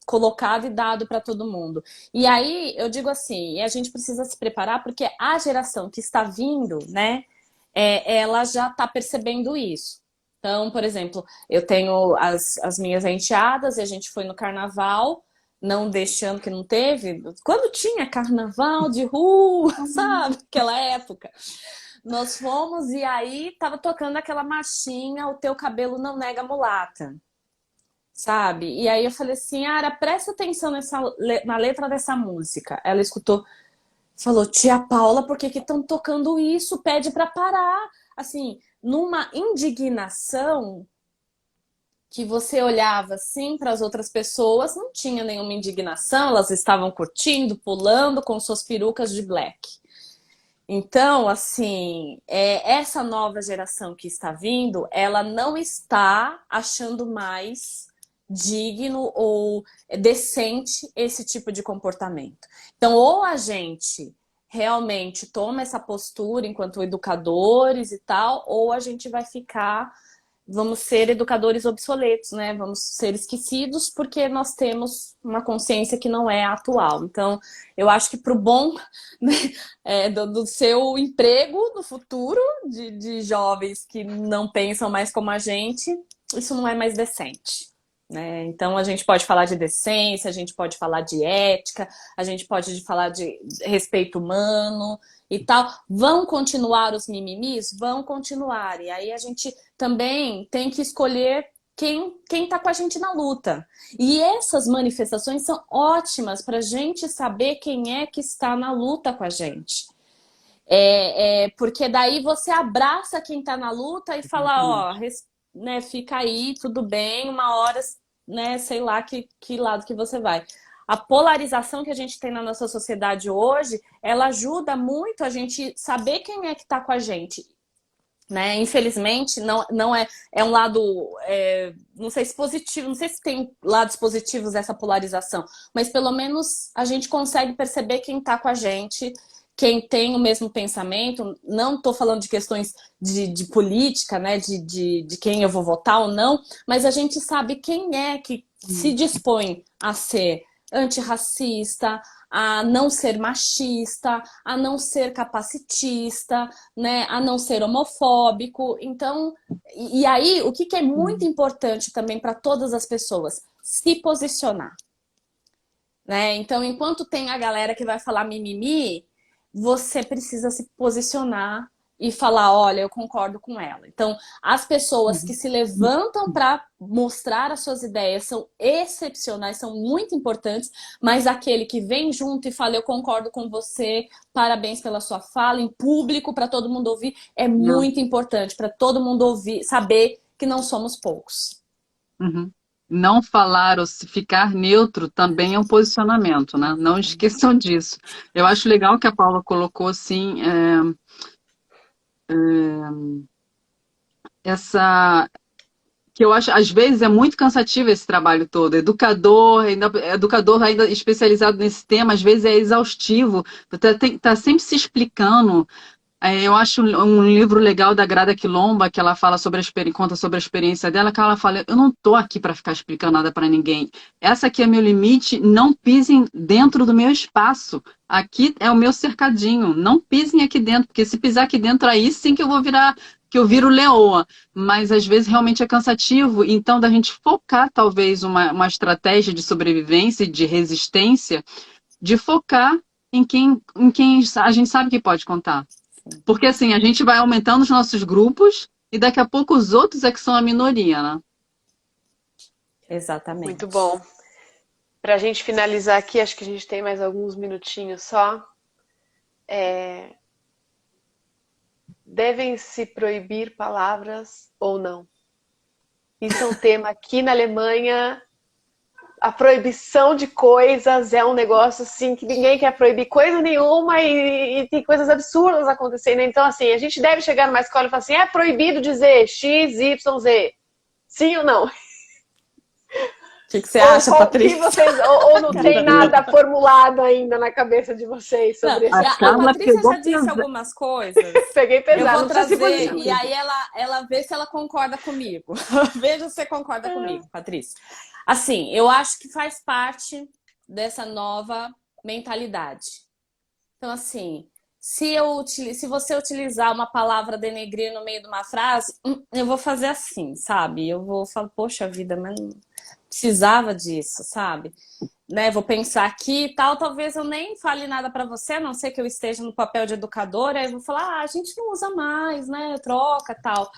colocado e dado para todo mundo. E aí eu digo assim, a gente precisa se preparar porque a geração que está vindo, né, ela já está percebendo isso. Então, por exemplo, eu tenho as minhas enteadas e a gente foi no carnaval, não deste ano que não teve, quando tinha carnaval de rua, sabe? Aquela época. Nós fomos e aí tava tocando aquela marchinha, O Teu Cabelo Não Nega Mulata, sabe? E aí eu falei assim, Ara, presta atenção na letra dessa música. Ela escutou, falou, tia Paula, por que que estão tocando isso? Pede pra parar. Assim, numa indignação que você olhava assim para as outras pessoas, não tinha nenhuma indignação, elas estavam curtindo, pulando com suas perucas de black. Então, assim, essa nova geração que está vindo, ela não está achando mais digno ou decente esse tipo de comportamento. Então, ou a gente realmente toma essa postura enquanto educadores e tal, ou a gente vai ficar, vamos ser educadores obsoletos, né? Vamos ser esquecidos porque nós temos uma consciência que não é atual. Então, eu acho que para o bom, né, do seu emprego no futuro, de jovens que não pensam mais como a gente, isso não é mais decente. Né? Então, a gente pode falar de decência, a gente pode falar de ética, a gente pode falar de respeito humano e tal. Vão continuar os mimimis? Vão continuar. E aí a gente também tem que escolher quem tá com a gente na luta. E essas manifestações são ótimas para a gente saber quem é que está na luta com a gente. Porque daí você abraça quem está na luta e fala, ó, né, fica aí, tudo bem, uma hora, né, sei lá que lado que você vai. A polarização que a gente tem na nossa sociedade hoje, ela ajuda muito a gente saber quem é que está com a gente. Né? Infelizmente, não é um lado, não sei se positivo, não sei se tem lados positivos dessa polarização, mas pelo menos a gente consegue perceber quem está com a gente, quem tem o mesmo pensamento. Não estou falando de questões de política, né? De quem eu vou votar ou não, mas a gente sabe quem é que se dispõe a ser antirracista, a não ser machista, a não ser capacitista, né? A não ser homofóbico. Então, e aí, o que é muito importante também para todas as pessoas? Se posicionar. Né? Então, enquanto tem a galera que vai falar mimimi, você precisa se posicionar e falar, olha, eu concordo com ela. Então, as pessoas que se levantam para mostrar as suas ideias são excepcionais, são muito importantes, mas aquele que vem junto e fala, eu concordo com você, parabéns pela sua fala, em público, para todo mundo ouvir, é muito importante, para todo mundo ouvir, saber que não somos poucos. Uhum. Não falar ou se ficar neutro também é um posicionamento, né? Não esqueçam disso. Eu acho legal que a Paula colocou assim, que eu acho, às vezes, é muito cansativo esse trabalho todo. Educador ainda especializado nesse tema, às vezes é exaustivo. Tá sempre se explicando. Eu acho um livro legal da Grada Quilomba, que ela fala conta sobre a experiência dela, que ela fala, eu não tô aqui para ficar explicando nada para ninguém. Essa aqui é meu limite, não pisem dentro do meu espaço. Aqui é o meu cercadinho, não pisem aqui dentro, porque se pisar aqui dentro, aí sim que eu viro leoa. Mas às vezes realmente é cansativo, então da gente focar talvez uma estratégia de sobrevivência e de resistência, de focar em quem a gente sabe que pode contar. Porque assim, a gente vai aumentando os nossos grupos e daqui a pouco os outros é que são a minoria, né? Exatamente. Muito bom. Para a gente finalizar aqui, acho que a gente tem mais alguns minutinhos só. Devem se proibir palavras ou não? Isso é um tema aqui na Alemanha. A proibição de coisas é um negócio assim que ninguém quer proibir coisa nenhuma e tem coisas absurdas acontecendo. Então, assim, a gente deve chegar numa escola e falar assim, é proibido dizer X, Y, Z. Sim ou não? O que você acha, Patrícia? Ou não tem nada formulado ainda na cabeça de vocês sobre isso? A Patrícia já disse algumas coisas. Peguei pesado. Eu vou trazer e aí ela vê se ela concorda comigo. Veja se você concorda comigo, Patrícia. Assim, eu acho que faz parte dessa nova mentalidade. Então, assim, se você utilizar uma palavra denegrir no meio de uma frase, eu vou fazer assim, sabe? Eu vou falar, poxa vida, mas não precisava disso, sabe? né, vou pensar aqui e tal, talvez eu nem fale nada para você, a não ser que eu esteja no papel de educadora, aí eu vou falar, a gente não usa mais, né, troca tal.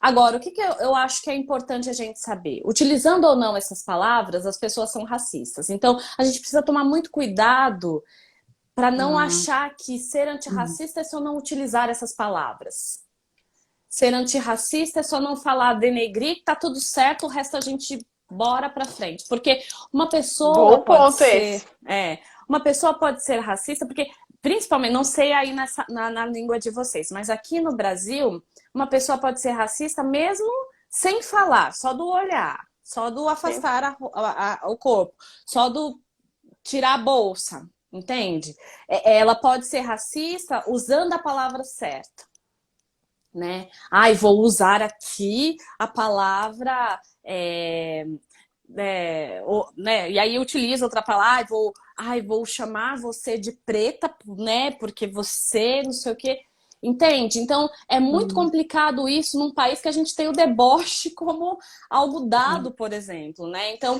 Agora, o que eu acho que é importante a gente saber? Utilizando ou não essas palavras, as pessoas são racistas. Então, a gente precisa tomar muito cuidado para não achar que ser antirracista é só não utilizar essas palavras. Ser antirracista é só não falar denegrir, tá tudo certo, o resto a gente bora pra frente. Porque uma pessoa pode ser... uma pessoa pode ser racista, porque, principalmente, não sei aí na língua de vocês, mas aqui no Brasil, uma pessoa pode ser racista mesmo sem falar, só do olhar, só do afastar o corpo, só do tirar a bolsa, entende? Ela pode ser racista usando a palavra certa. Né? Vou usar aqui a palavra, né? E aí eu utilizo outra palavra, vou chamar você de preta, né? Porque você não sei o quê. Entende? Então, é muito complicado isso num país que a gente tem o deboche como algo dado, por exemplo, né? Então,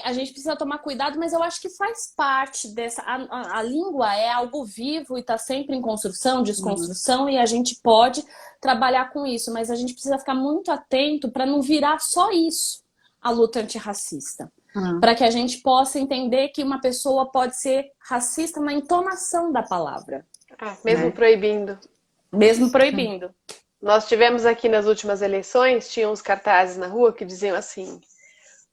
a gente precisa tomar cuidado, mas eu acho que faz parte dessa... A língua é algo vivo e está sempre em construção, desconstrução, e a gente pode trabalhar com isso, mas a gente precisa ficar muito atento para não virar só isso, a luta antirracista. Para que a gente possa entender que uma pessoa pode ser racista na entonação da palavra. Mesmo proibindo. Mesmo proibindo. Nós tivemos aqui nas últimas eleições, tinha uns cartazes na rua que diziam assim: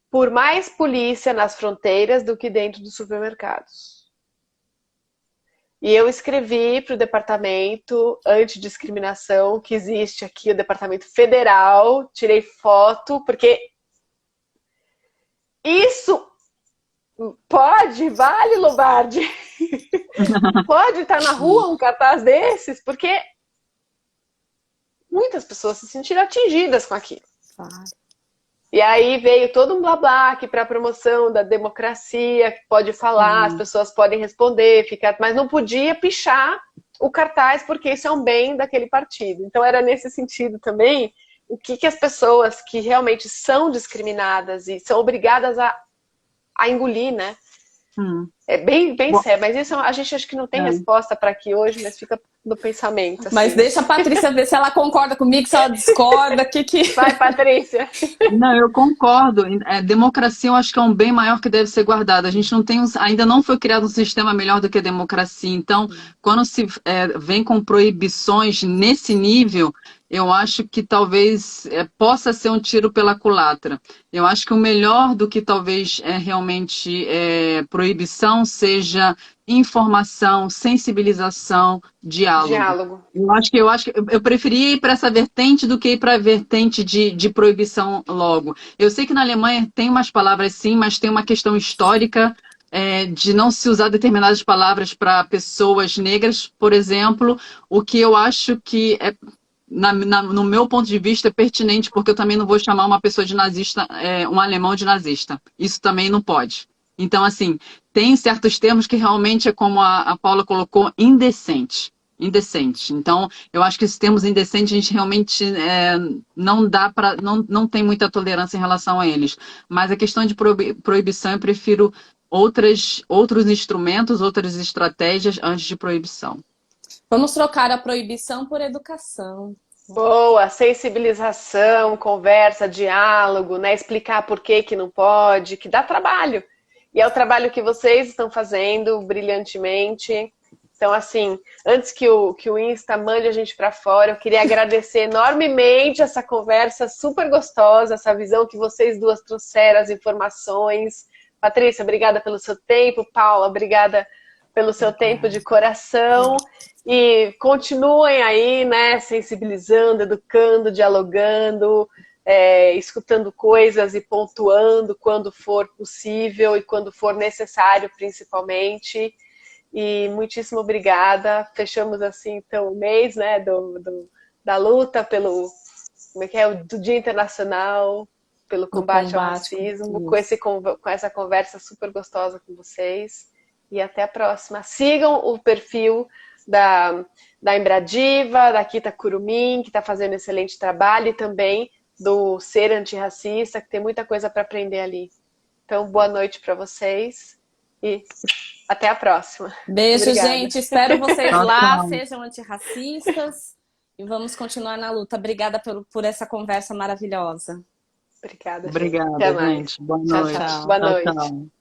por mais polícia nas fronteiras do que dentro dos supermercados. E eu escrevi para o departamento antidiscriminação, que existe aqui, o departamento federal, tirei foto, porque isso vale, Lombardi? Pode estar na rua um cartaz desses, porque muitas pessoas se sentiram atingidas com aquilo. Claro. E aí veio todo um blá blá que para a promoção da democracia, que pode falar, as pessoas podem responder, mas não podia pichar o cartaz porque isso é um bem daquele partido. Então era nesse sentido também o que as pessoas que realmente são discriminadas e são obrigadas a engolir, né? É bem sério, mas isso a gente acha que não tem resposta para aqui hoje, mas fica no pensamento. Assim. Mas deixa a Patrícia ver se ela concorda comigo, se ela discorda, Vai, Patrícia. Não, eu concordo. Democracia eu acho que é um bem maior que deve ser guardado. A gente não tem ainda não foi criado um sistema melhor do que a democracia. Então, quando se vem com proibições nesse nível, eu acho que talvez possa ser um tiro pela culatra. Eu acho que o melhor do que talvez realmente proibição seja informação, sensibilização, diálogo. Eu acho que eu preferia ir para essa vertente do que ir para a vertente de proibição logo. Eu sei que na Alemanha tem umas palavras sim, mas tem uma questão histórica de não se usar determinadas palavras para pessoas negras, por exemplo, o que eu acho que no meu ponto de vista é pertinente, porque eu também não vou chamar uma pessoa de nazista, um alemão de nazista. Isso também não pode. Então, assim, tem certos termos que realmente é como a Paula colocou, indecente. Então, eu acho que esses termos indecentes, a gente realmente não dá para, não tem muita tolerância em relação a eles. Mas a questão de proibição, eu prefiro outros instrumentos, outras estratégias antes de proibição. Vamos trocar a proibição por educação. Boa, sensibilização, conversa, diálogo, né? Explicar por que não pode, que dá trabalho. E é o trabalho que vocês estão fazendo brilhantemente. Então, assim, antes que o Insta mande a gente para fora, eu queria agradecer enormemente essa conversa super gostosa, essa visão que vocês duas trouxeram, as informações. Patrícia, obrigada pelo seu tempo. Paula, obrigada pelo seu tempo de coração. E continuem aí, né, sensibilizando, educando, dialogando, escutando coisas e pontuando quando for possível e quando for necessário, principalmente. E muitíssimo obrigada. Fechamos assim, então, o mês, né, da luta pelo, do Dia Internacional, pelo combate ao racismo, com essa conversa super gostosa com vocês. E até a próxima. Sigam o perfil da Embradiva, da Kita Curumim, que está fazendo um excelente trabalho, e também do Ser Antirracista, que tem muita coisa para aprender ali. Então, boa noite para vocês e até a próxima. Beijo, Obrigada. gente. Espero vocês Tchau, lá, tchau. sejam antirracistas. E vamos continuar na luta. Obrigada por essa conversa maravilhosa. Obrigada, Fê. Obrigada, Até mais. gente. Boa Tchau, noite. tchau. Boa Tchau, noite. tchau.